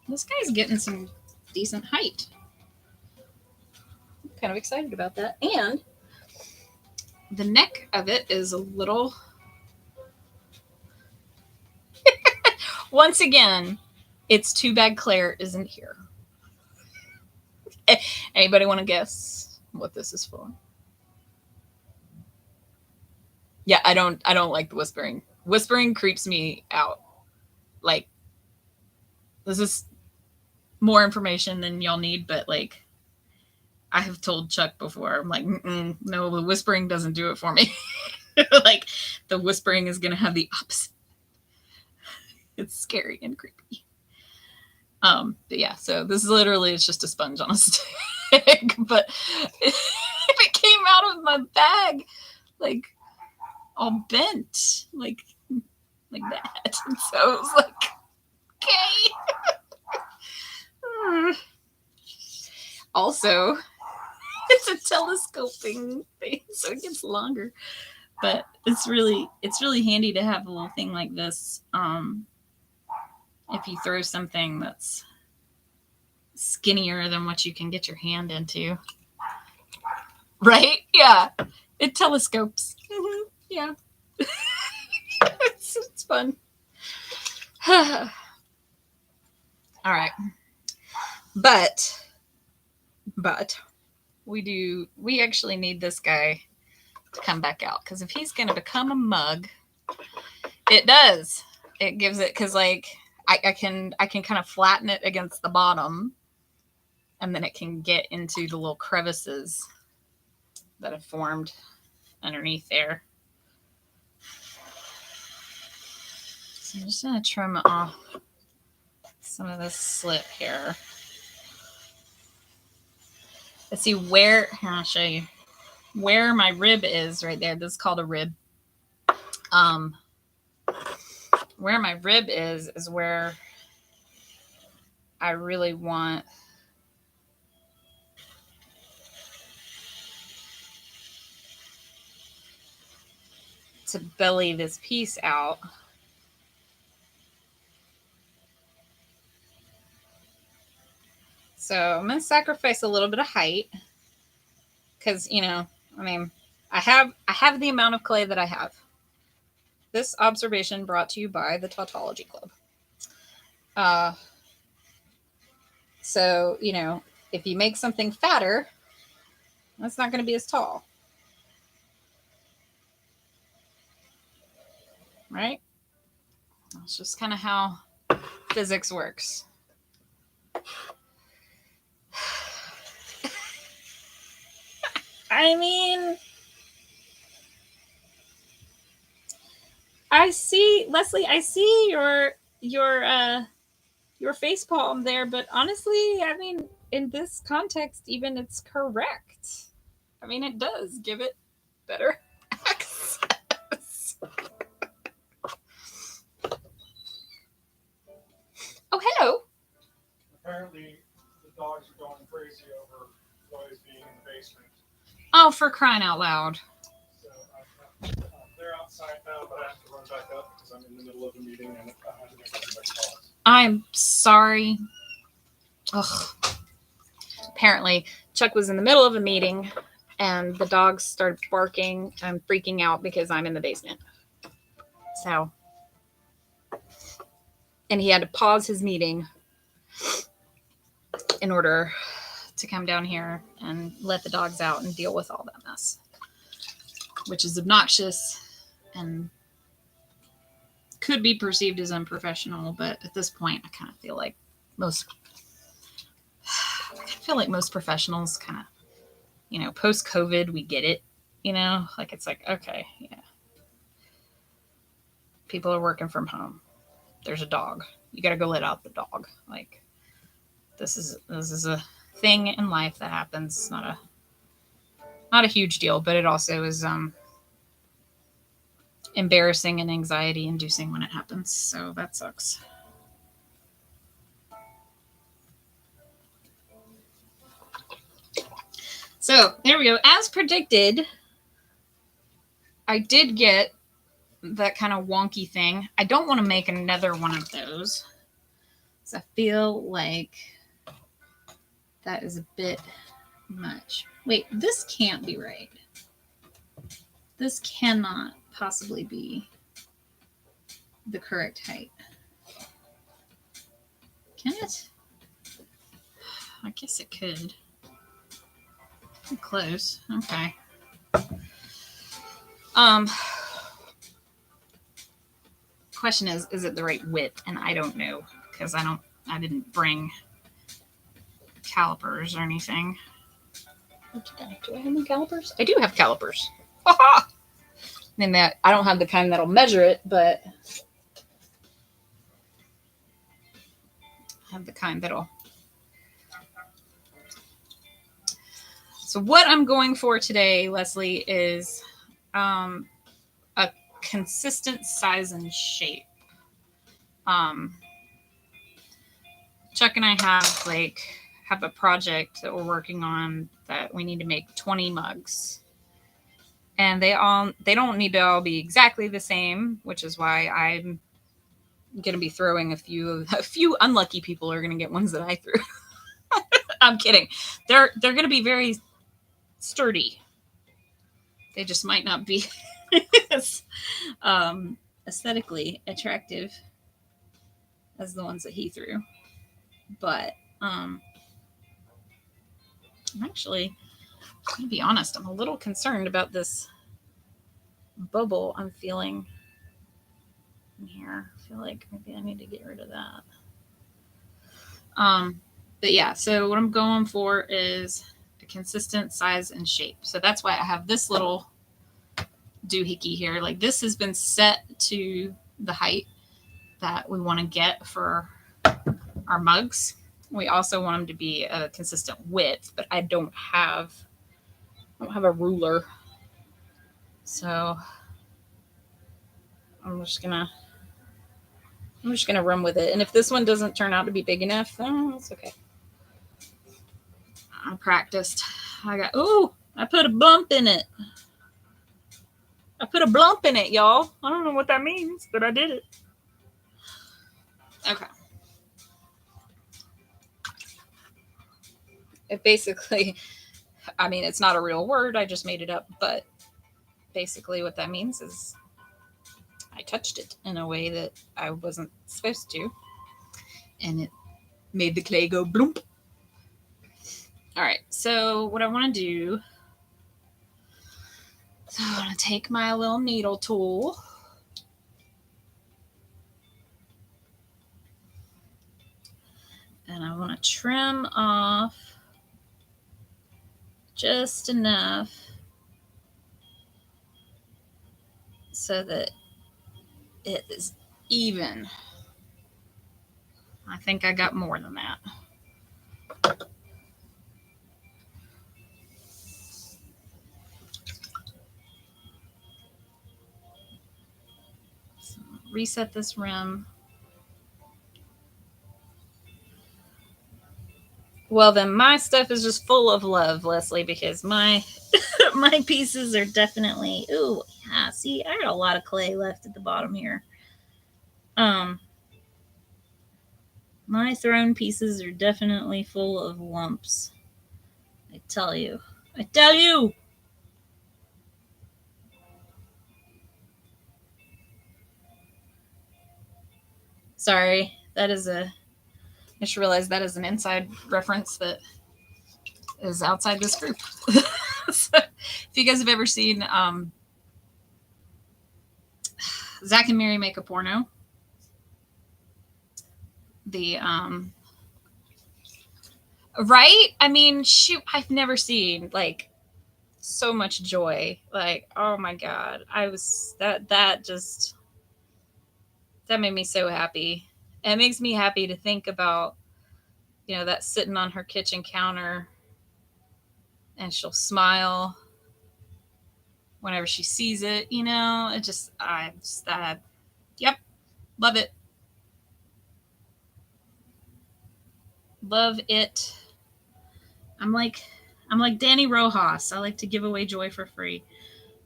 S2: This guy's getting some decent height. I'm kind of excited about that. And the neck of it is a little... Once again, it's too bad Claire isn't here. Anybody want to guess what this is for? Yeah, I don't like the whispering. Whispering creeps me out. Like, this is more information than y'all need, but like, I have told Chuck before, I'm like, no, the whispering doesn't do it for me. Like, the whispering is going to have the opposite. It's scary and creepy. But yeah, so this is literally, it's just a sponge on a stick, but it came out of my bag, like, all bent, like that. And so it was like, okay. Also, it's a telescoping thing, so it gets longer. But it's really handy to have a little thing like this. If you throw something that's skinnier than what you can get your hand into. Right? Yeah. It telescopes. Mm-hmm. Yeah. It's fun. All right. But we actually need this guy to come back out, because if he's going to become a mug, it does. It gives it, because like I can kind of flatten it against the bottom, and then it can get into the little crevices that have formed underneath there. So I'm just going to trim off some of this slip here. Let's see where, here, I'll show you where my rib is right there. This is called a rib. Where my rib is where I really want to belly this piece out. So I'm going to sacrifice a little bit of height, because, you know, I mean, I have the amount of clay that I have. This observation brought to you by the Tautology Club. So, you know, if you make something fatter, that's not going to be as tall. Right? That's just kind of how physics works. I mean, I see, Leslie, I see your face palm there, but honestly, I mean, in this context, even it's correct. I mean, it does give it better access. Oh, hello.
S4: Apparently, the dogs are going crazy over Chloe's being in the basement.
S2: Oh, for crying out loud.
S4: So they're outside now, but I have to run back up because I'm in the middle of a meeting and I have to make everybody pause.
S2: I'm sorry. Ugh. Apparently, Chuck was in the middle of a meeting and the dogs started barking and freaking out because I'm in the basement. So, and he had to pause his meeting in order to come down here and let the dogs out and deal with all that mess, which is obnoxious and could be perceived as unprofessional, but at this point I kind of feel like most professionals kind of, you know, post-COVID, we get it, you know, like it's like, okay, yeah, people are working from home, there's a dog, you got to go let out the dog. Like this is a thing in life that happens. It's not a huge deal, but it also is embarrassing and anxiety inducing when it happens, so that sucks. So there we go. As predicted, I did get that kind of wonky thing. I don't want to make another one of those, so I feel like that is a bit much. Wait, this can't be right. This cannot possibly be the correct height. Can it? I guess it could. Close. Okay. Question is it the right width? And I don't know, because I didn't bring calipers or anything. Do I have any calipers? I do have calipers. Ha! And that I don't have the kind that'll measure it, but I have the kind that'll. So what I'm going for today, Leslie, is a consistent size and shape. Chuck and I have a project that we're working on that we need to make 20 mugs. And they don't need to all be exactly the same, which is why I'm going to be throwing a few unlucky people are going to get ones that I threw. I'm kidding. They're going to be very sturdy. They just might not be as aesthetically attractive as the ones that he threw. But I'm actually, I'm going to be honest, I'm a little concerned about this bubble I'm feeling in here. I feel like maybe I need to get rid of that. But yeah, so what I'm going for is a consistent size and shape. So that's why I have this little doohickey here. Like this has been set to the height that we want to get for our mugs. We also want them to be a consistent width, but I don't have a ruler. So I'm just gonna run with it. And if this one doesn't turn out to be big enough, it's okay. I practiced. I put a bump in it. I put a blump in it, y'all. I don't know what that means, but I did it. Okay. It basically, I mean, it's not a real word. I just made it up. But basically what that means is I touched it in a way that I wasn't supposed to. And it made the clay go bloomp. All right. So what I want to do, so I'm going to take my little needle tool. And I want to trim off just enough so that it is even. I think I got more than that. So reset this rim. Well, then my stuff is just full of love, Leslie, because my my pieces are definitely, ooh, yeah, see, I got a lot of clay left at the bottom here. My thrown pieces are definitely full of lumps. I tell you. Sorry, I just realized that is an inside reference that is outside this group. So, if you guys have ever seen Zach and Mary Make a Porno. The right? I mean, shoot, I've never seen like so much joy. Like, oh my god. I was that just that made me so happy. And it makes me happy to think about, that sitting on her kitchen counter and she'll smile whenever she sees it, It just that yep, love it. Love it. I'm like Danny Rojas. I like to give away joy for free.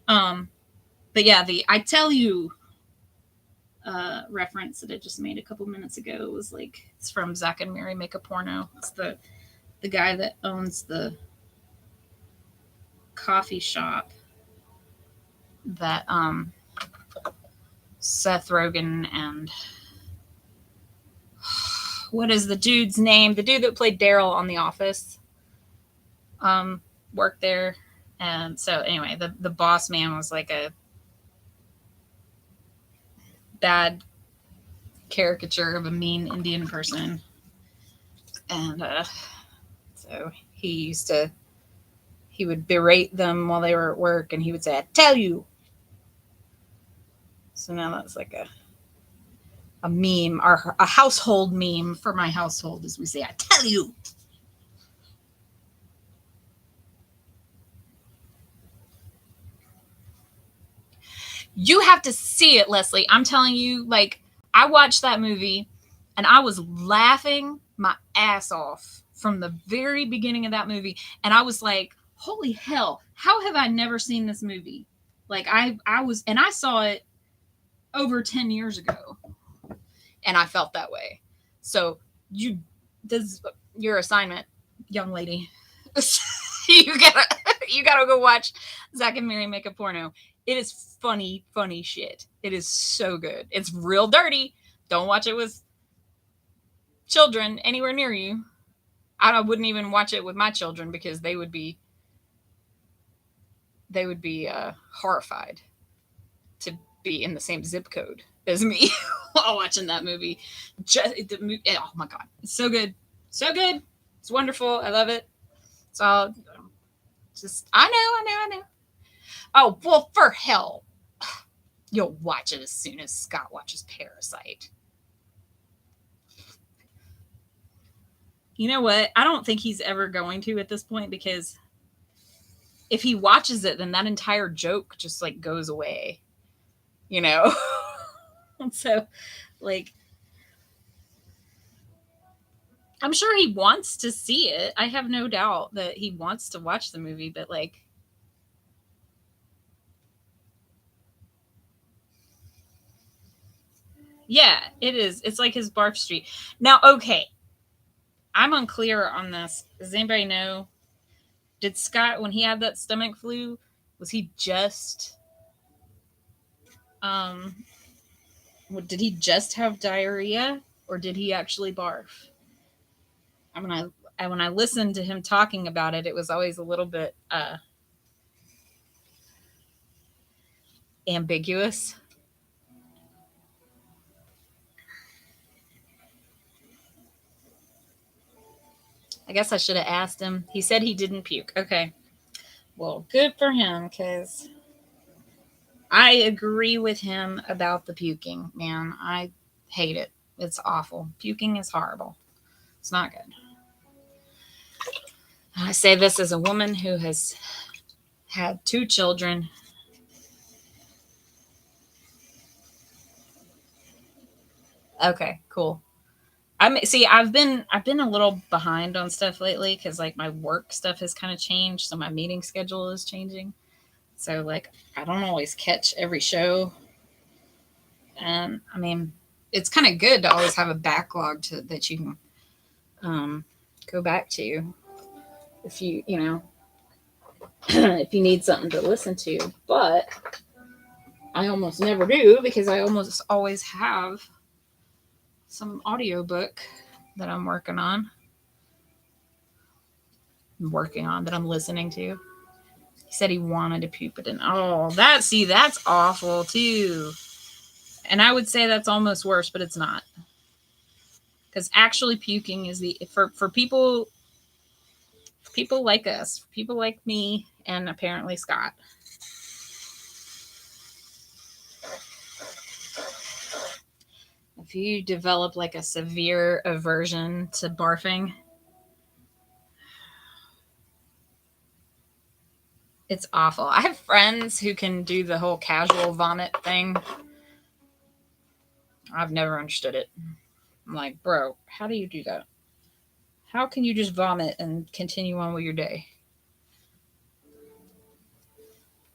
S2: But yeah, the I tell you reference that I just made a couple minutes ago was like it's from Zach and Mary Make a Porno. It's the guy that owns the coffee shop that Seth Rogen and what is the dude's name? The dude that played Daryl on The Office worked there. And so anyway, the boss man was like a bad caricature of a mean Indian person. And so he would berate them while they were at work and he would say, I tell you. So now that's like a meme, or a household meme for my household, as we say, I tell you. You have to see it, Leslie. I'm telling you, like, I watched that movie and I was laughing my ass off from the very beginning of that movie. And I was like, holy hell, how have I never seen this movie? Like I saw it over 10 years ago and I felt that way. So your assignment, young lady, you gotta go watch Zach and Mary Make a Porno. It is funny shit. It is so good. It's real dirty. Don't watch it with children anywhere near you. I wouldn't even watch it with my children because they would be horrified to be in the same zip code as me while watching that movie. Oh my god, it's so good, so good. It's wonderful. I love it. It's all just I know. Oh well, for hell, you'll watch it as soon as Scott watches Parasite. You know what? I don't think he's ever going to at this point because if he watches it, then that entire joke just like goes away, So, like, I'm sure he wants to see it. I have no doubt that he wants to watch the movie, but like, yeah, it is. It's like his barf street. Now, okay, I'm unclear on this. Does anybody know? Did Scott, when he had that stomach flu, was he just did he just have diarrhea or did he actually barf? When I listened to him talking about it, it was always a little bit ambiguous. I guess I should have asked him. He said he didn't puke. Okay. Well, good for him, because I agree with him about the puking, man. I hate it. It's awful. Puking is horrible. It's not good. I say this as a woman who has had 2 children. Okay, cool. I've been a little behind on stuff lately because like my work stuff has kind of changed, so my meeting schedule is changing. So like I don't always catch every show, and I mean it's kind of good to always have a backlog that you can go back to if you if you need something to listen to. But I almost never do because I almost always have some audiobook that I'm working on that I'm listening to. He said he wanted to puke, but didn't. Oh, that's awful too. And I would say that's almost worse, but it's not. Because actually puking is for people like us, people like me, and apparently Scott. If you develop like a severe aversion to barfing, it's awful. I have friends who can do the whole casual vomit thing. I've never understood it. I'm like, bro, how do you do that? How can you just vomit and continue on with your day?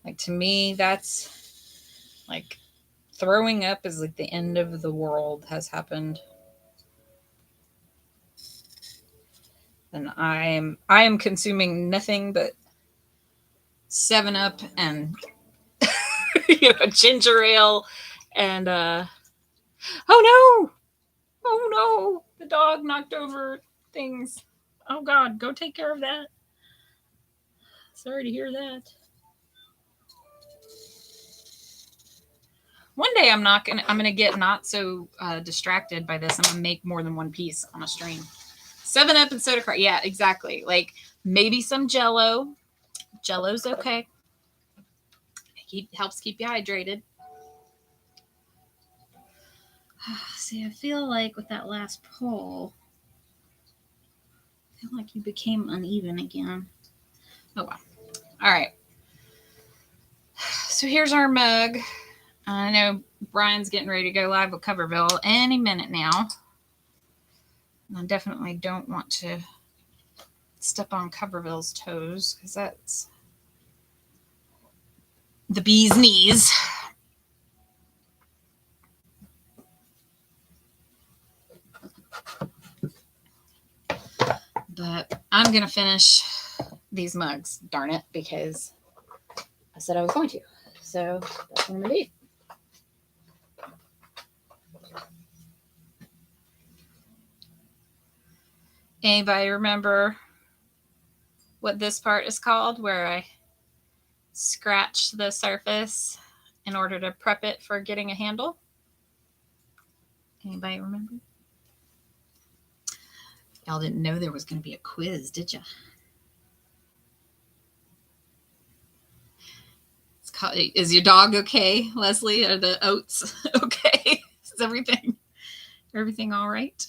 S2: Like, to me, that's like throwing up is like the end of the world has happened. And I am consuming nothing but 7-Up and ginger ale and oh no, the dog knocked over things. Oh God, go take care of that. Sorry to hear that. One day I'm gonna get not so distracted by this. I'm gonna make more than one piece on a stream. 7-Up and soda crack. Yeah, exactly. Like maybe some Jello. Jello's okay. Helps keep you hydrated. See, I feel like with that last pull, I feel like you became uneven again. Oh well. All right. So here's our mug. I know Brian's getting ready to go live with Coverville any minute now. And I definitely don't want to step on Coverville's toes because that's the bee's knees. But I'm going to finish these mugs, darn it, because I said I was going to. So that's what I'm going to do. Anybody remember what this part is called, where I scratch the surface in order to prep it for getting a handle? Anybody remember? Y'all didn't know there was going to be a quiz, did you? It's called, is your dog okay, Leslie? Are the oats okay? Is everything all right?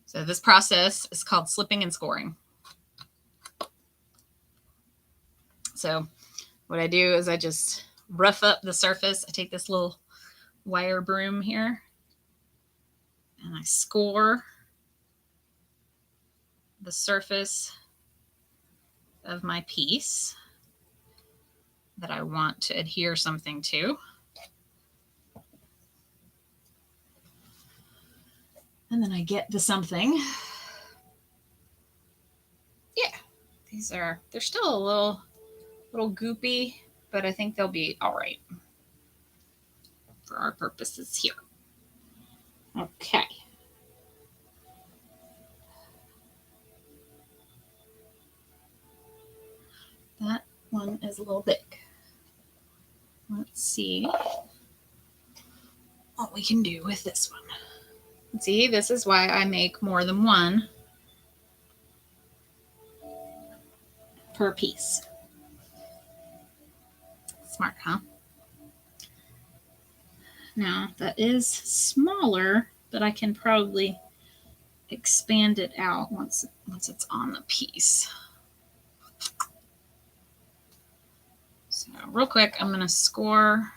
S2: So this process is called slipping and scoring. So what I do is I just rough up the surface. I take this little wire broom here and I score the surface of my piece that I want to adhere something to. And then I get to something. Yeah, they're still a little goopy, but I think they'll be all right for our purposes here. Okay. That one is a little big. Let's see what we can do with this one. See, this is why I make more than one per piece. Smart, huh? Now, that is smaller, but I can probably expand it out once it's on the piece. So real quick, I'm going to score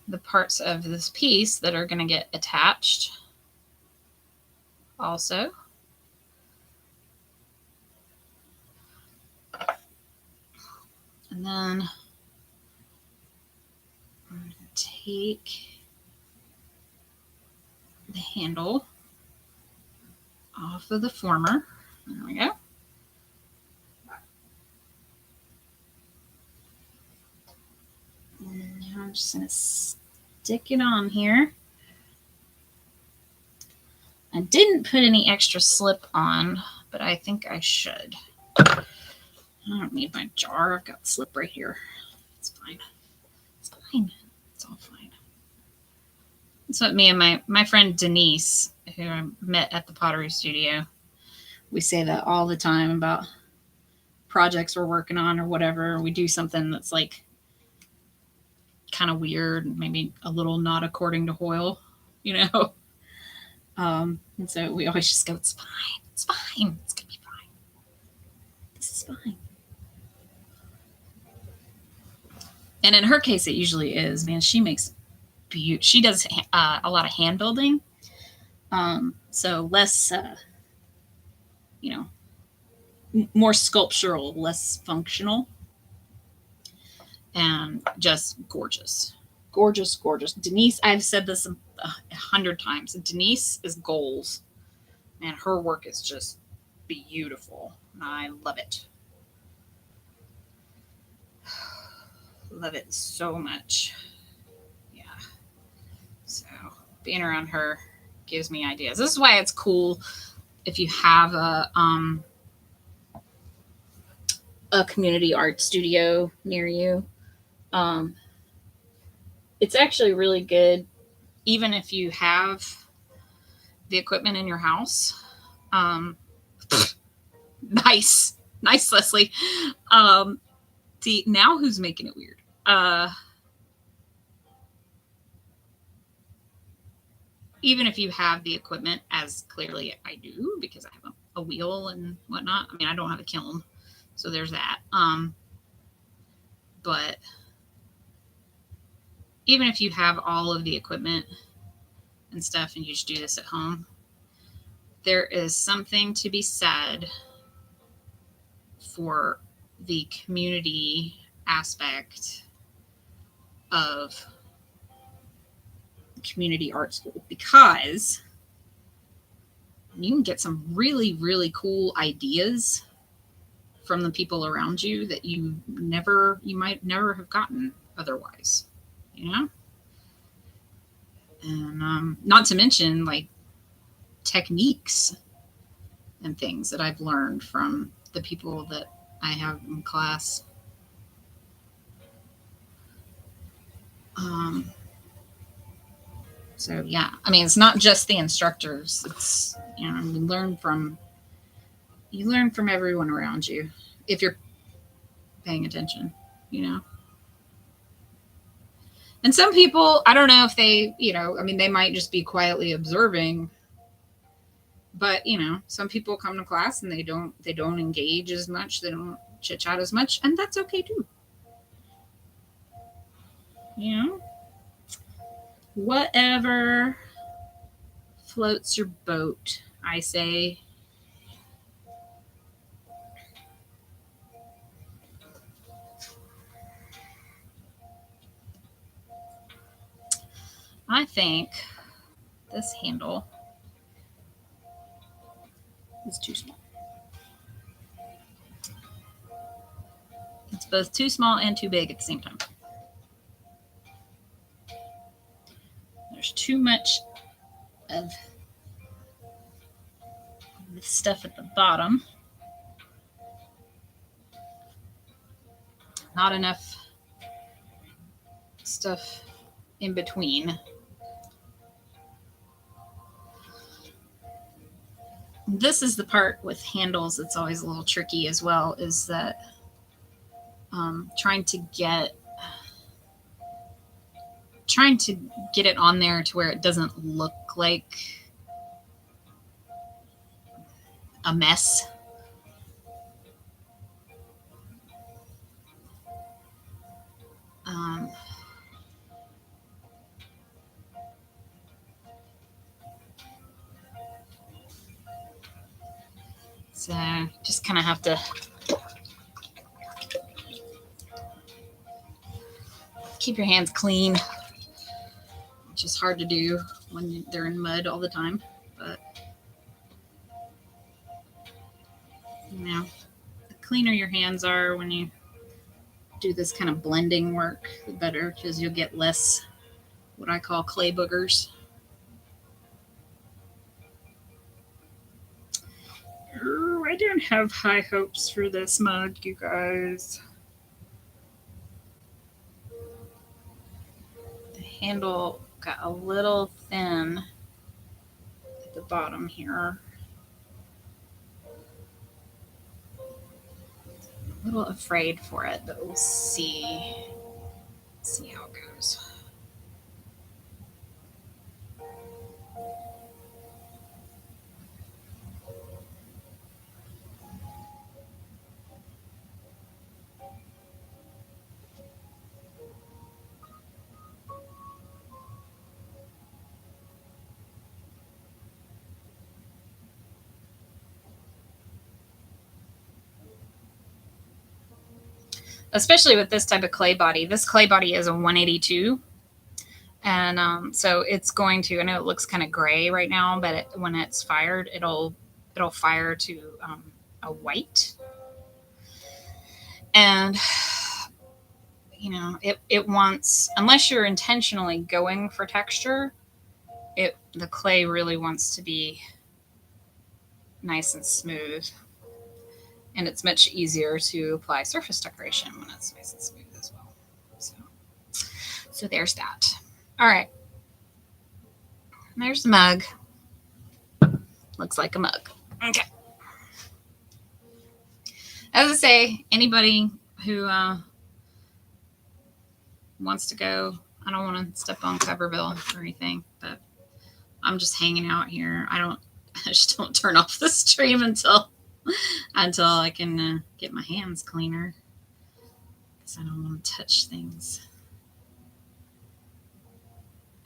S2: the parts of this piece that are going to get attached also. And then I'm going to take the handle off of the former. There we go. And now I'm just going to stick it on here. I didn't put any extra slip on, but I think I should. I don't need my jar. I've got slip right here. It's fine. It's fine. It's all fine. That's what me and my friend Denise, who I met at the pottery studio, we say that all the time about projects we're working on or whatever. We do something that's like kind of weird, maybe a little not according to Hoyle, you know. And so we always just go, it's fine, it's fine, it's gonna be fine. This is fine. And in her case, it usually is. Man, she makes she does a lot of hand building, so less, you know, more sculptural, less functional, and just gorgeous. Gorgeous, gorgeous. Denise, I've said this 100 times. Denise is goals, and her work is just beautiful. I love it. Love it so much. Yeah. So being around her gives me ideas. This is why it's cool if you have a community art studio near you. It's actually really good, even if you have the equipment in your house. Nice, Leslie. See, now who's making it weird? Even if you have the equipment, as clearly I do, because I have a wheel and whatnot. I mean, I don't have a kiln, so there's that. But even if you have all of the equipment and stuff and you just do this at home, there is something to be said for the community aspect of community art school, because you can get some really, really cool ideas from the people around you that you might never have gotten otherwise, you know? And not to mention like techniques and things that I've learned from the people that I have in class. So yeah, I mean, it's not just the instructors. It's, you know, you learn from everyone around you if you're paying attention, you know. And some people, I don't know if they, you know, I mean, they might just be quietly observing, but you know, some people come to class and they don't engage as much, they don't chit chat as much, and that's okay too. You know, whatever floats your boat, I say. I think this handle is too small. It's both too small and too big at the same time. There's too much of the stuff at the bottom. Not enough stuff in between. This is the part with handles that's always a little tricky as well, is that trying to get it on there to where it doesn't look like a mess. So just kind of have to keep your hands clean, which is hard to do when they're in mud all the time. But, you know, the cleaner your hands are when you do this kind of blending work, the better, because you'll get less what I call clay boogers. Oh, I don't have high hopes for this mug, you guys. The handle got a little thin at the bottom here. A little afraid for it, but we'll see how it goes. Especially with this type of clay body. This clay body is a 182. And so it's going to, I know it looks kind of gray right now, but when it's fired, it'll fire to a white. And, you know, it wants, unless you're intentionally going for texture, the clay really wants to be nice and smooth. And it's much easier to apply surface decoration when it's nice and smooth as well. So there's that. All right. And there's the mug. Looks like a mug. Okay. As I say, anybody who wants to go, I don't want to step on Coverville or anything, but I'm just hanging out here. I just don't turn off the stream until I can get my hands cleaner, because I don't want to touch things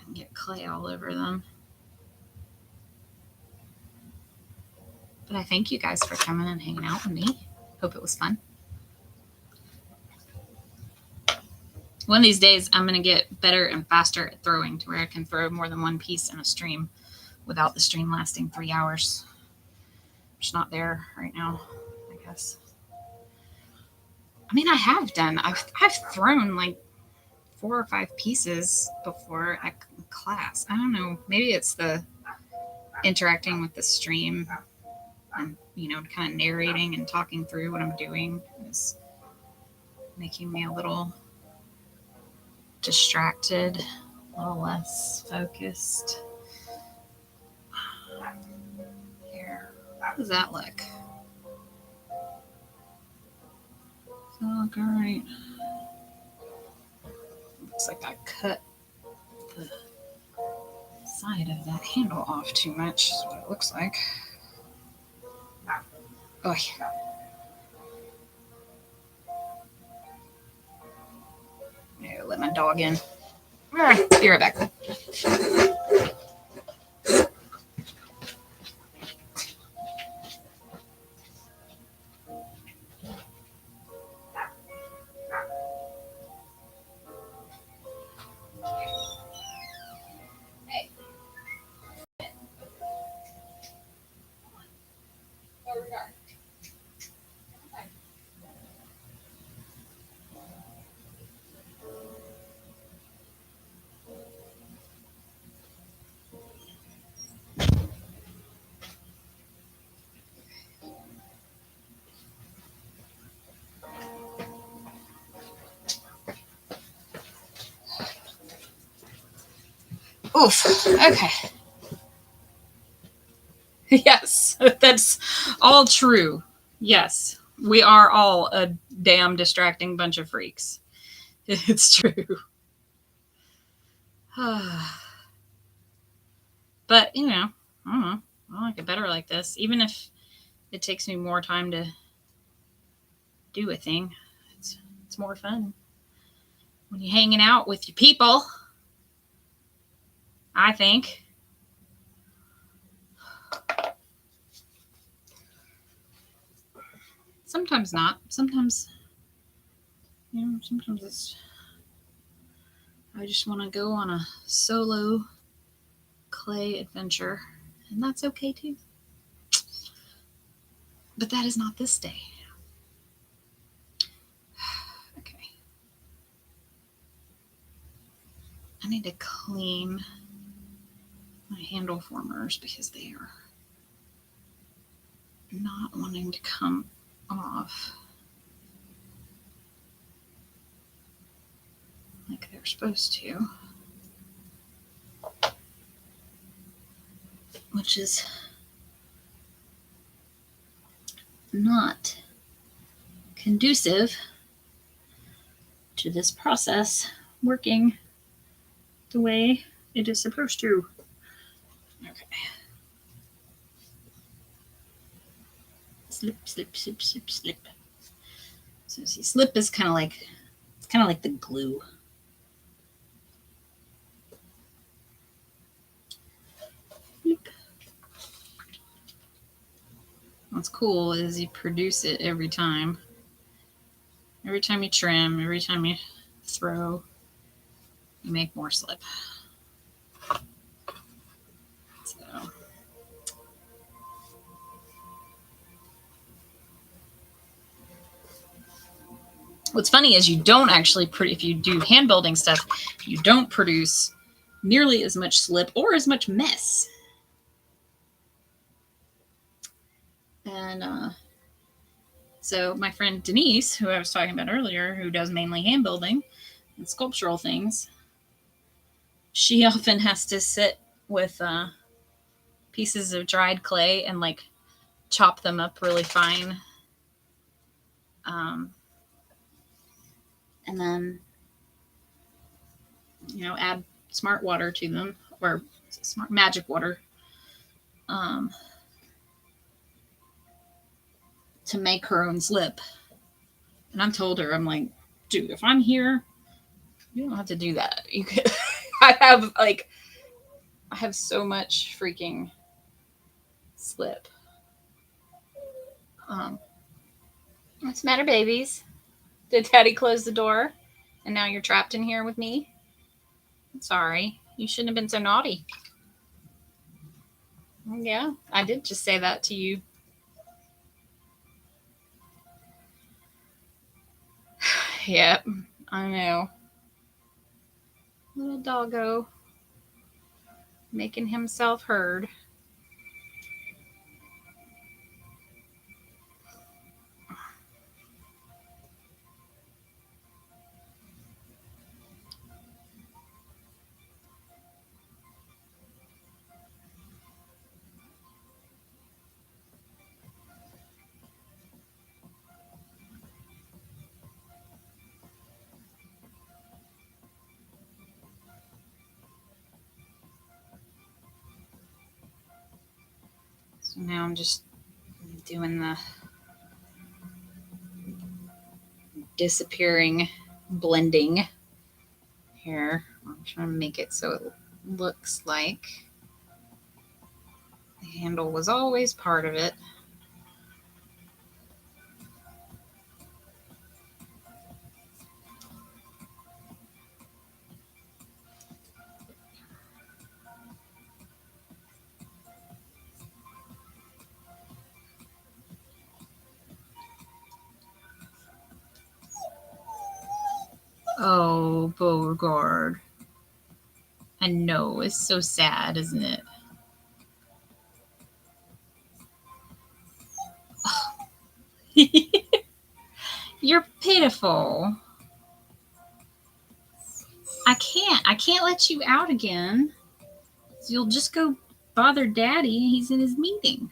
S2: and get clay all over them. But I thank you guys for coming and hanging out with me. Hope it was fun. One of these days, I'm going to get better and faster at throwing to where I can throw more than one piece in a stream without the stream lasting 3 hours. It's not there right now, I guess. I mean, I have done. I've thrown like 4 or 5 pieces before at class. I don't know. Maybe it's the interacting with the stream and, you know, kind of narrating and talking through what I'm doing is making me a little distracted, a little less focused. Here, how does that look? Does that look all right? Looks like I cut the side of that handle off too much, is what it looks like. Oh, yeah. Yeah, let my dog in. Be right back. Oof. Okay. Yes, that's all true. Yes, we are all a damn distracting bunch of freaks. It's true. But, you know, I don't know. I like it better like this. Even if it takes me more time to do a thing, it's more fun when you're hanging out with your people, I think. Sometimes not. Sometimes, you know, sometimes it's, I just want to go on a solo clay adventure, and that's okay too. But that is not this day. Okay. I need to clean my handle formers because they are not wanting to come off like they're supposed to, which is not conducive to this process working the way it is supposed to. Okay. Slip, slip, slip, slip, slip. So see, slip is kind of like, it's kind of like the glue. Slip. What's cool is you produce it every time. Every time you trim, every time you throw, you make more slip. So what's funny is you don't actually, if you do hand building stuff, you don't produce nearly as much slip or as much mess. And so my friend Denise, who I was talking about earlier, who does mainly hand building and sculptural things, she often has to sit with pieces of dried clay and like chop them up really fine. And then, you know, add smart water to them, or smart magic water, to make her own slip. And I've told her, I'm like, dude, if I'm here, you don't have to do that. You could I have so much freaking slip. What's the matter, babies? Did Daddy close the door and now you're trapped in here with me? I'm sorry. You shouldn't have been so naughty. Yeah, I did just say that to you. Yep, I know. Little doggo making himself heard. So now I'm just doing the disappearing blending here. I'm trying to make it so it looks like the handle was always part of it. Oh, Beauregard. I know, it's so sad, isn't it? You're pitiful. I can't let you out again. You'll just go bother Daddy. He's in his meeting.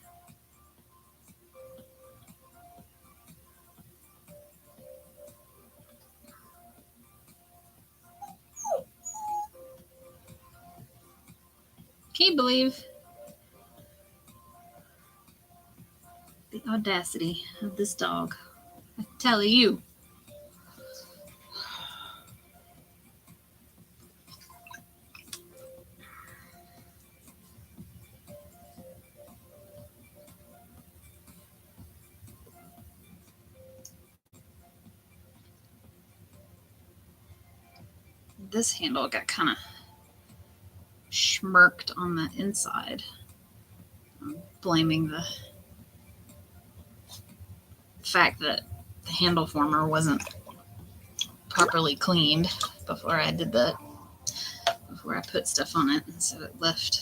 S2: Can you believe the audacity of this dog? I tell you. This handle got kind of smirked on the inside. I'm blaming the fact that the handle former wasn't properly cleaned before I did that, before I put stuff on it, and so it left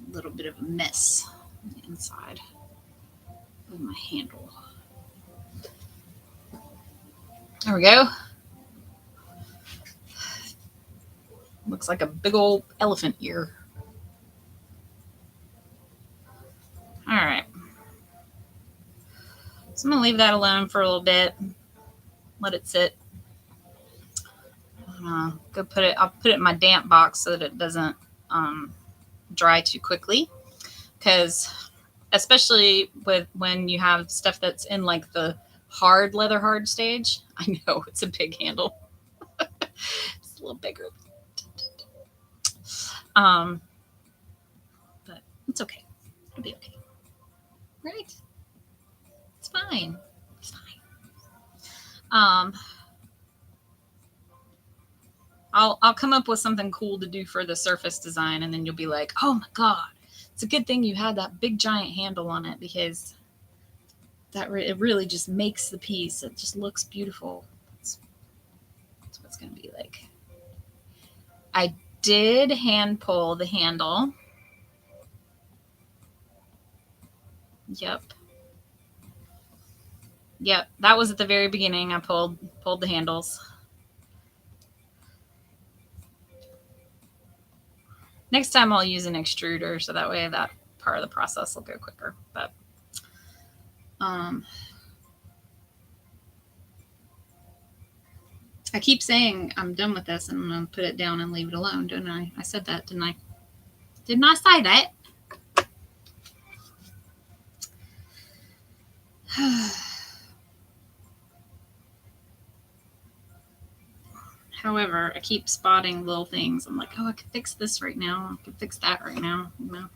S2: a little bit of a mess on the inside of my handle. There we go. Looks like a big old elephant ear. All right. So I'm going to leave that alone for a little bit. Let it sit. I'll put it in my damp box so that it doesn't dry too quickly. Because especially when you have stuff that's in like the leather hard stage, I know it's a big handle. It's a little bigger. But it's okay. It'll be okay. Right? It's fine. It's fine. I'll come up with something cool to do for the surface design, and then you'll be like, oh my God, it's a good thing you had that big giant handle on it, because it really just makes the piece. It just looks beautiful. That's what it's going to be like. I did hand pull the handle. Yep, that was at the very beginning. I pulled the handles. Next time I'll use an extruder, so that way that part of the process will go quicker. But I keep saying I'm done with this and I'm going to put it down and leave it alone, don't I? I said that, didn't I? Didn't I say that? However, I keep spotting little things. I'm like, oh, I could fix this right now. I could fix that right now. You know?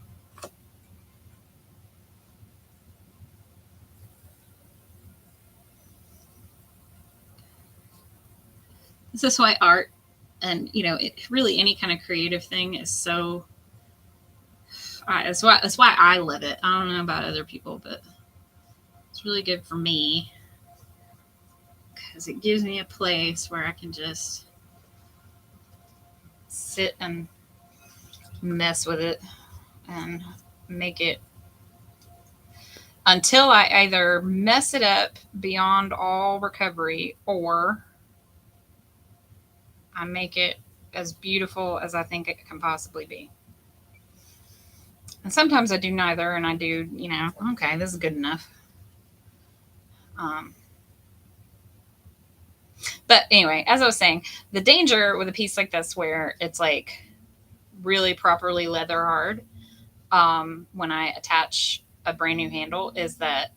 S2: This is why art and, really any kind of creative thing is so... That's why I love it. I don't know about other people, but it's really good for me. Because it gives me a place where I can just sit and mess with it and make it until I either mess it up beyond all recovery or I make it as beautiful as I think it can possibly be. And sometimes I do neither, and I do, okay, this is good enough. But anyway, as I was saying, the danger with a piece like this where it's like really properly leather hard, when I attach a brand new handle, is that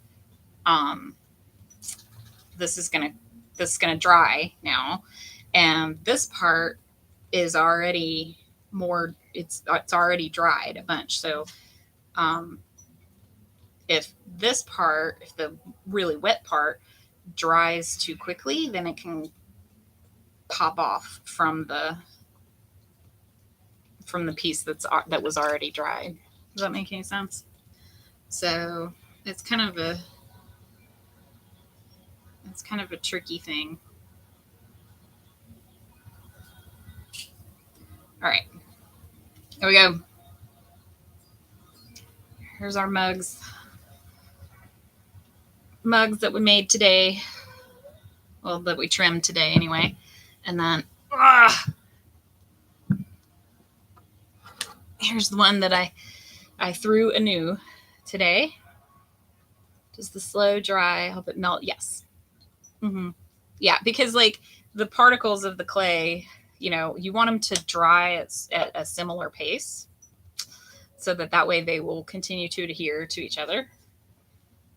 S2: this is gonna dry now, and this part is already it's already dried a bunch. So if the really wet part dries too quickly, then it can pop off from the piece that was already dried. Does that make any sense? So it's kind of a tricky thing. All right, here we go. Here's our mugs that we made today. Well, that we trimmed today anyway. And then here's the one that I threw anew today. Does the slow dry help it melt? Yes. Mm-hmm. Yeah, because like the particles of the clay, you want them to dry at a similar pace, so that way they will continue to adhere to each other.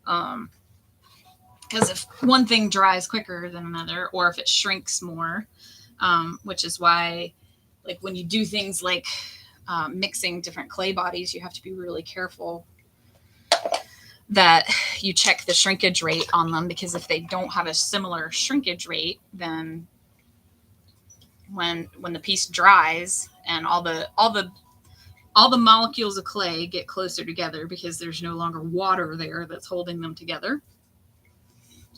S2: Because if one thing dries quicker than another, or if it shrinks more, which is why, like when you do things like mixing different clay bodies, you have to be really careful that you check the shrinkage rate on them, because if they don't have a similar shrinkage rate, then when the piece dries and all the molecules of clay get closer together, because there's no longer water there that's holding them together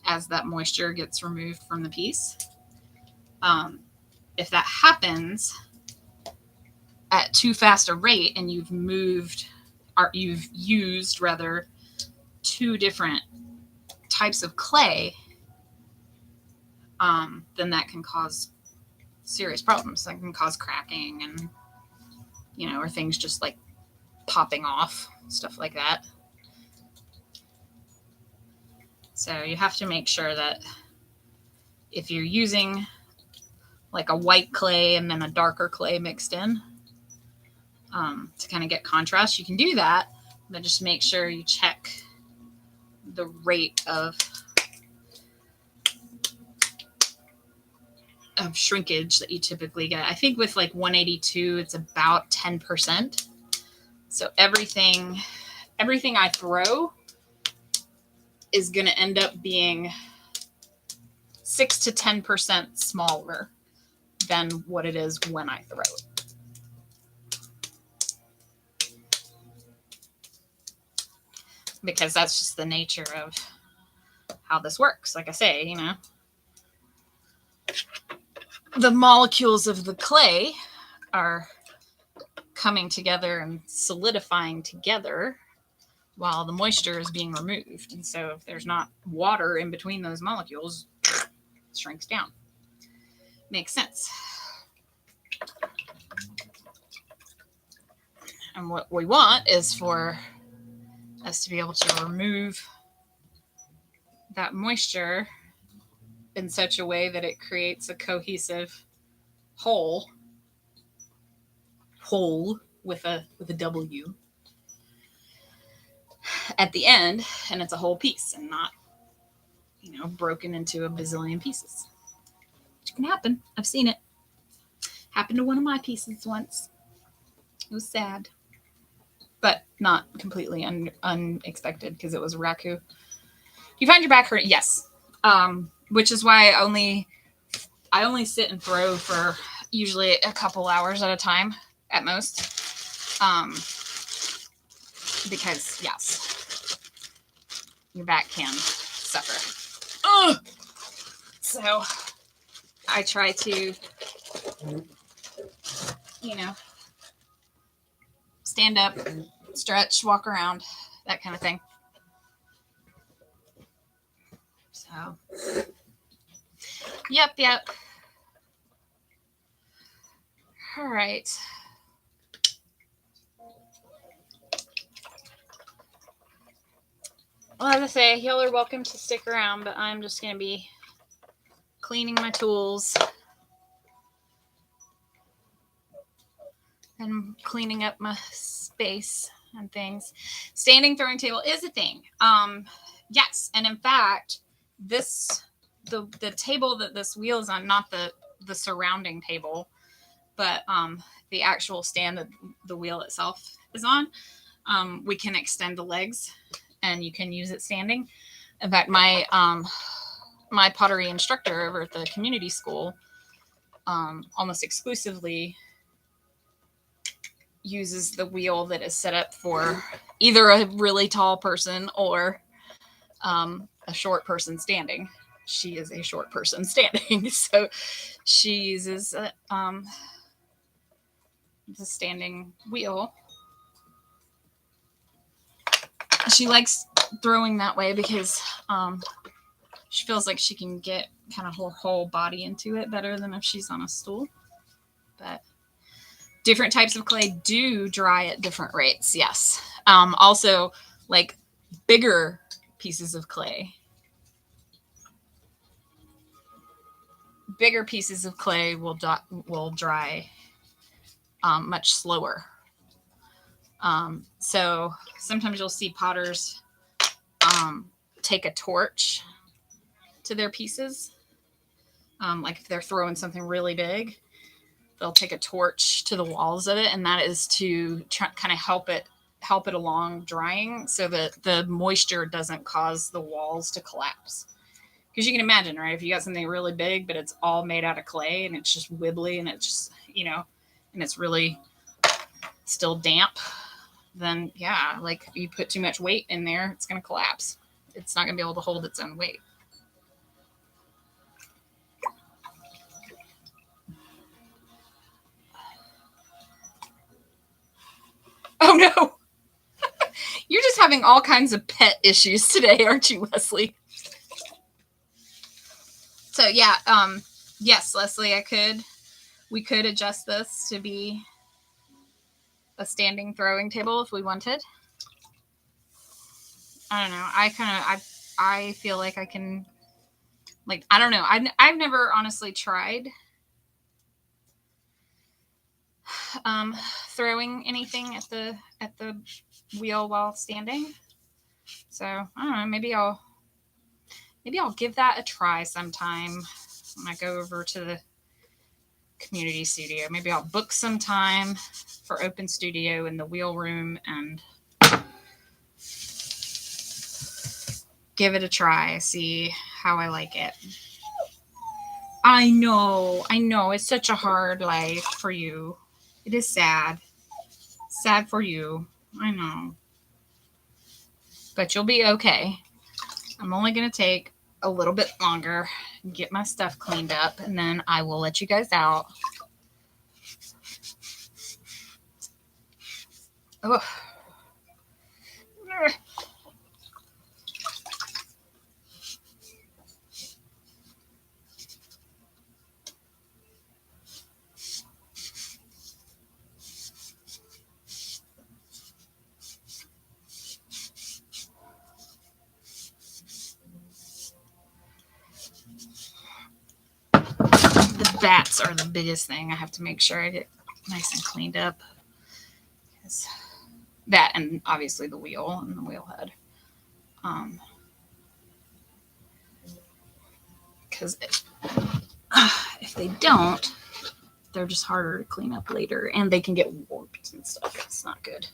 S2: as that moisture gets removed from the piece. If that happens at too fast a rate and you've moved you've used rather two different types of clay, then that can cause serious problems. That can cause cracking and, or things just like popping off, stuff like that. So you have to make sure that if you're using like a white clay and then a darker clay mixed in, to kind of get contrast, you can do that, but just make sure you check the rate of shrinkage that you typically get. I think with like 182, it's about 10%. So everything I throw is going to end up being 6 to 10% smaller than what it is when I throw it. Because that's just the nature of how this works. Like I say, the molecules of the clay are coming together and solidifying together while the moisture is being removed. And so if there's not water in between those molecules, it shrinks down. Makes sense. And what we want is for us to be able to remove that moisture in such a way that it creates a cohesive whole with a W at the end, and it's a whole piece and not broken into a bazillion pieces, which can happen. I've seen it happen to one of my pieces once. It was sad, but not completely unexpected because it was a raku. You find your back hurt? Yes. Which is why I only sit and throw for usually a couple hours at a time at most. Because yes, your back can suffer. Ugh! So I try to, stand up, stretch, walk around, that kind of thing. So, yep. All right. Well, as I say, y'all are welcome to stick around, but I'm just going to be cleaning my tools and cleaning up my space and things. Standing throwing table is a thing. Yes, and in fact, the table that this wheel is on, not the surrounding table, but the actual stand that the wheel itself is on, we can extend the legs and you can use it standing. In fact, my pottery instructor over at the community school almost exclusively uses the wheel that is set up for either a really tall person or a short person standing. She is a short person standing, so she uses the standing wheel. She likes throwing that way because she feels like she can get kind of her whole body into it better than if she's on a stool. But different types of clay do dry at different rates, yes. Also, like bigger pieces of clay. Bigger pieces of clay will dry much slower. So sometimes you'll see potters take a torch to their pieces. Like if they're throwing something really big, they'll take a torch to the walls of it, and that is to kind of help it along drying so that the moisture doesn't cause the walls to collapse. Because you can imagine, right? If you got something really big, but it's all made out of clay and it's just wibbly and it's just, and it's really still damp, then yeah, like you put too much weight in there, it's going to collapse. It's not going to be able to hold its own weight. Oh no. You're just having all kinds of pet issues today, aren't you, Leslie? So yeah, yes, Leslie, we could adjust this to be a standing throwing table if we wanted. I don't know. I feel like I can, like, I don't know. I've never honestly tried throwing anything at the wheel while standing. So I don't know. Maybe I'll give that a try sometime when I go over to the community studio. Maybe I'll book some time for open studio in the wheel room and give it a try. See how I like it. I know. It's such a hard life for you. It is sad. Sad for you. I know. But you'll be okay. I'm only going to take a little bit longer and get my stuff cleaned up, and then I will let you guys out. Ugh. The bats are the biggest thing. I have to make sure I get nice and cleaned up. That, and obviously the wheel and the wheel head. Because if they don't, they're just harder to clean up later, and they can get warped and stuff. It's not good.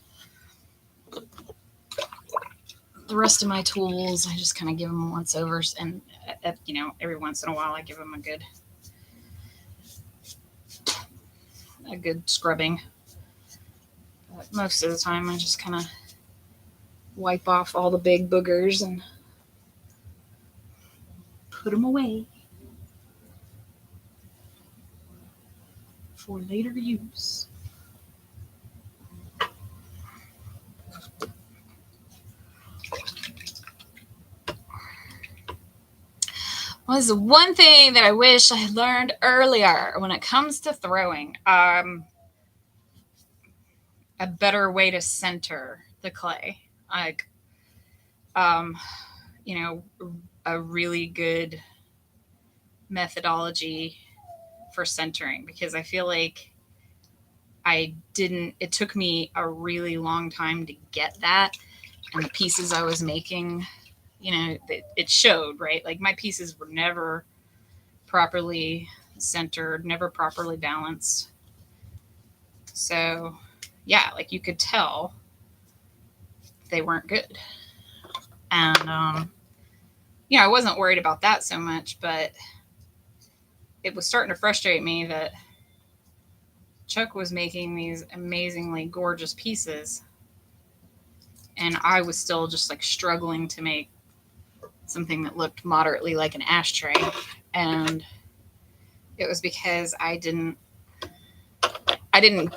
S2: The rest of my tools, I just kind of give them once overs, and every once in a while I give them a good scrubbing. But most of the time I just kind of wipe off all the big boogers and put them away for later use. Well, this is one thing that I wish I had learned earlier when it comes to throwing. A better way to center the clay. Like, a really good methodology for centering, because I feel like it took me a really long time to get that. And the pieces I was making, it showed, right? Like my pieces were never properly centered, never properly balanced. So yeah, like you could tell they weren't good. And, I wasn't worried about that so much, but it was starting to frustrate me that Chuck was making these amazingly gorgeous pieces, and I was still just like struggling to make something that looked moderately like an ashtray. And it was because I didn't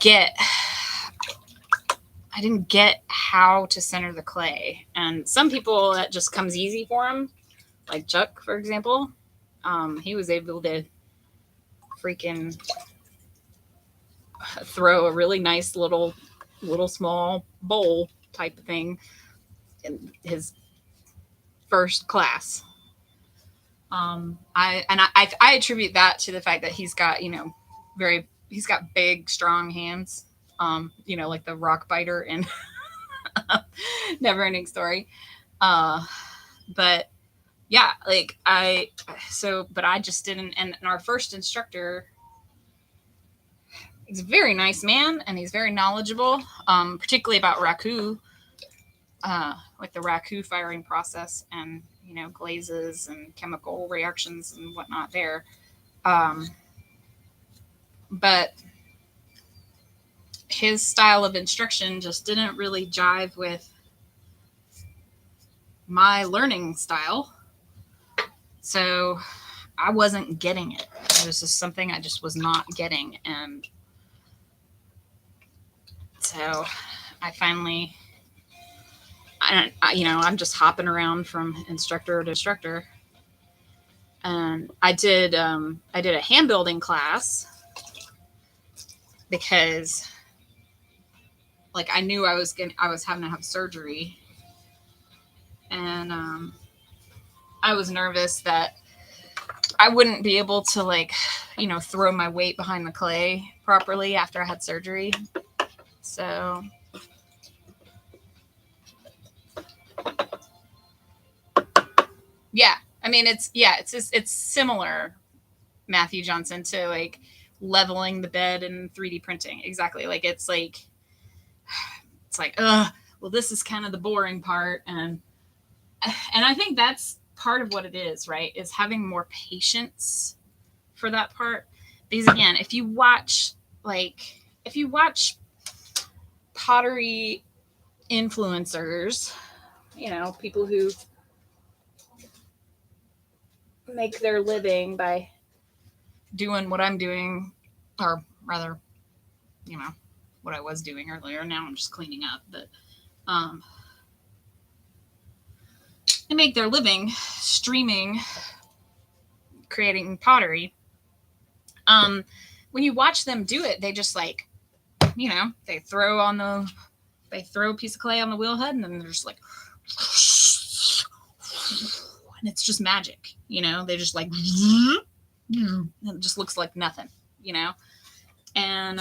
S2: get how to center the clay. And some people, that just comes easy for them, like Chuck, for example. He was able to freaking throw a really nice little small bowl type of thing in his first class. I attribute that to the fact that he's got, he's got big, strong hands, like the rock biter in Never Ending Story. But yeah, but I just didn't. And our first instructor, he's a very nice man, and he's very knowledgeable, particularly about raku, like the raku firing process, and glazes and chemical reactions and whatnot there. But his style of instruction just didn't really jive with my learning style. So I wasn't getting it. It was just something I just was not getting. And so I finally I'm just hopping around from instructor to instructor. And I did a hand building class because like I knew I was having to have surgery, and I was nervous that I wouldn't be able to like, throw my weight behind the clay properly after I had surgery. So yeah, I mean it's similar, Matthew Johnson, to like leveling the bed and 3D printing. Exactly. Like it's like well, this is kind of the boring part, and I think that's part of what it is, right? Is having more patience for that part. Because again, if you watch pottery influencers, people who make their living by doing what I'm doing, or rather, what I was doing earlier. Now I'm just cleaning up, but they make their living streaming, creating pottery. When you watch them do it, they just like, they throw a piece of clay on the wheel head, and then they're just like, and it's just magic, they just like, it just looks like nothing, and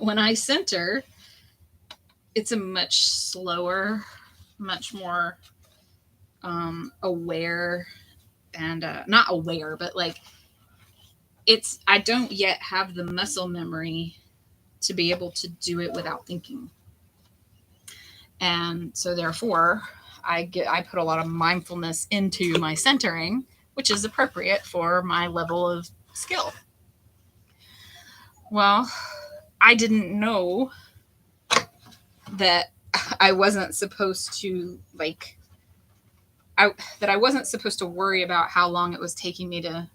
S2: when I center, it's a much slower, much more aware, and not aware, but like I don't yet have the muscle memory to be able to do it without thinking. And so therefore I put a lot of mindfulness into my centering, which is appropriate for my level of skill. Well, I didn't know that I wasn't supposed to that I wasn't supposed to worry about how long it was taking me to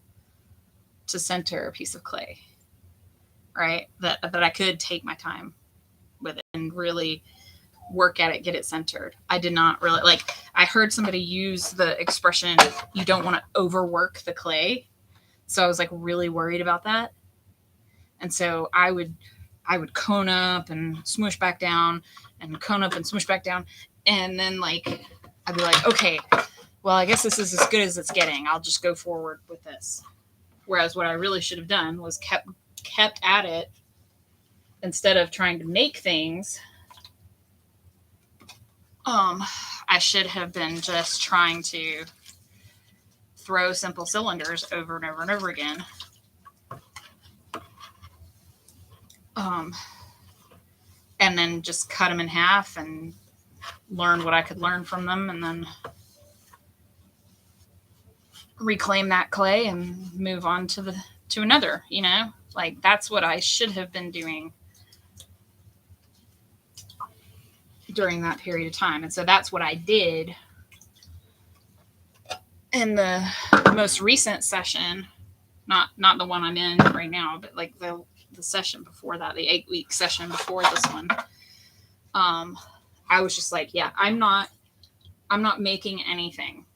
S2: center a piece of clay, right? That I could take my time with it and really work at it, get it centered. I did not really I heard somebody use the expression, you don't want to overwork the clay. So I was like really worried about that. And so I would cone up and smoosh back down, and cone up and smoosh back down. And then I'd be like, okay, well, I guess this is as good as it's getting. I'll just go forward with this. Whereas what I really should have done was kept at it instead of trying to make things. I should have been just trying to throw simple cylinders over and over and over again. And then just cut them in half and learn what I could learn from them, and then reclaim that clay and move on to another, that's what I should have been doing during that period of time. And so that's what I did in the most recent session, not the one I'm in right now, but like the session before that, the 8-week session before this one. I was just like, yeah, I'm not making anything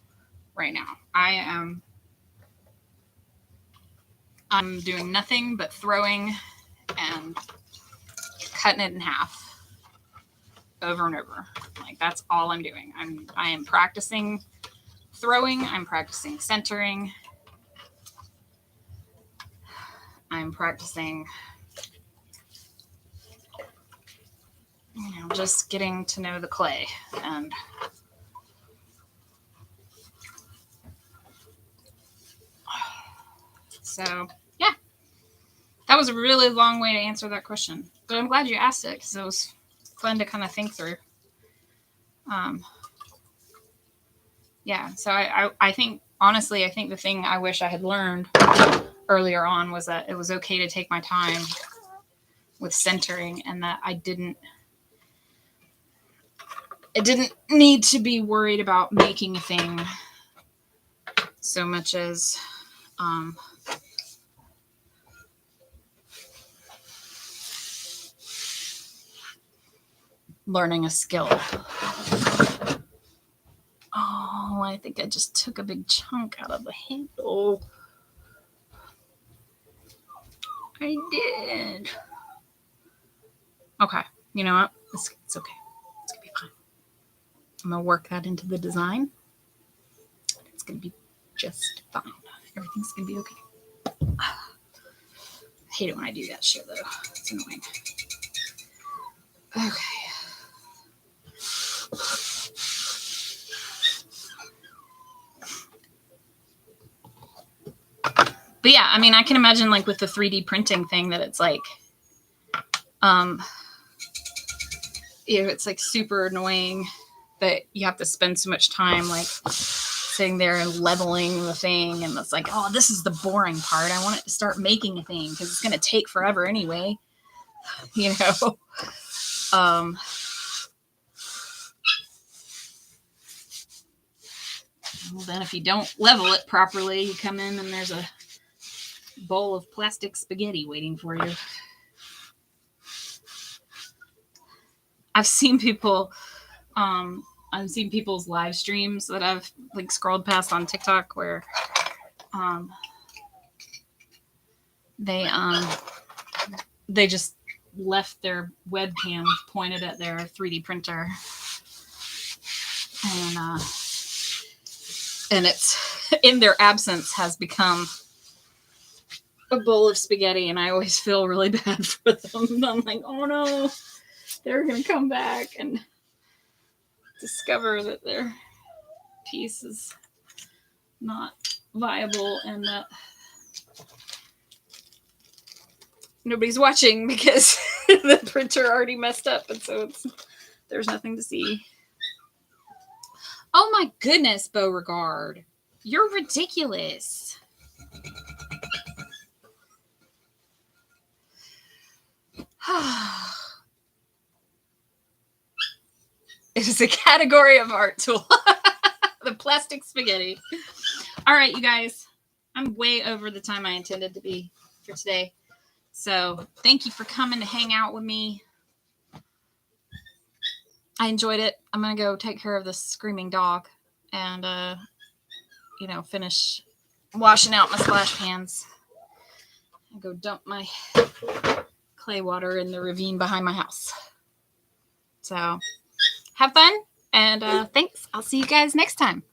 S2: right now. I'm doing nothing but throwing and cutting it in half over and over. Like that's all I'm doing. I am practicing throwing. I'm practicing centering. I'm practicing, just getting to know the clay. And so, yeah, that was a really long way to answer that question. But I'm glad you asked it because it was fun to kind of think through. Yeah, so I think, honestly, I think the thing I wish I had learned earlier on was that it was okay to take my time with centering, and that I didn't need to be worried about making a thing so much as learning a skill. Oh, I think I just took a big chunk out of the handle. I did. Okay, you know what? It's okay. It's gonna be fine. I'm gonna work that into the design. It's gonna be just fine. Everything's gonna be okay. I hate it when I do that shit though. It's annoying. Okay. But yeah, I mean, I can imagine like with the 3D printing thing that it's like, it's like super annoying that you have to spend so much time like sitting there and leveling the thing. And it's like, oh, this is the boring part. I want it to start making a thing because it's going to take forever anyway, you know? Well, then if you don't level it properly, you come in and there's a bowl of plastic spaghetti waiting for you. I've seen people's live streams that I've like scrolled past on TikTok where they just left their webcam pointed at their 3D printer, and it's in their absence has become a bowl of spaghetti, and I always feel really bad for them. I'm like, oh no, they're gonna come back and discover that their piece is not viable and that nobody's watching because the printer already messed up, and so there's nothing to see. Oh my goodness, Beauregard, you're ridiculous. It is a category of art tool. The plastic spaghetti. All right, you guys. I'm way over the time I intended to be for today. So thank you for coming to hang out with me. I enjoyed it. I'm going to go take care of this screaming dog and, finish washing out my splash pans. And go dump my clay water in the ravine behind my house. So have fun, and thanks. I'll see you guys next time.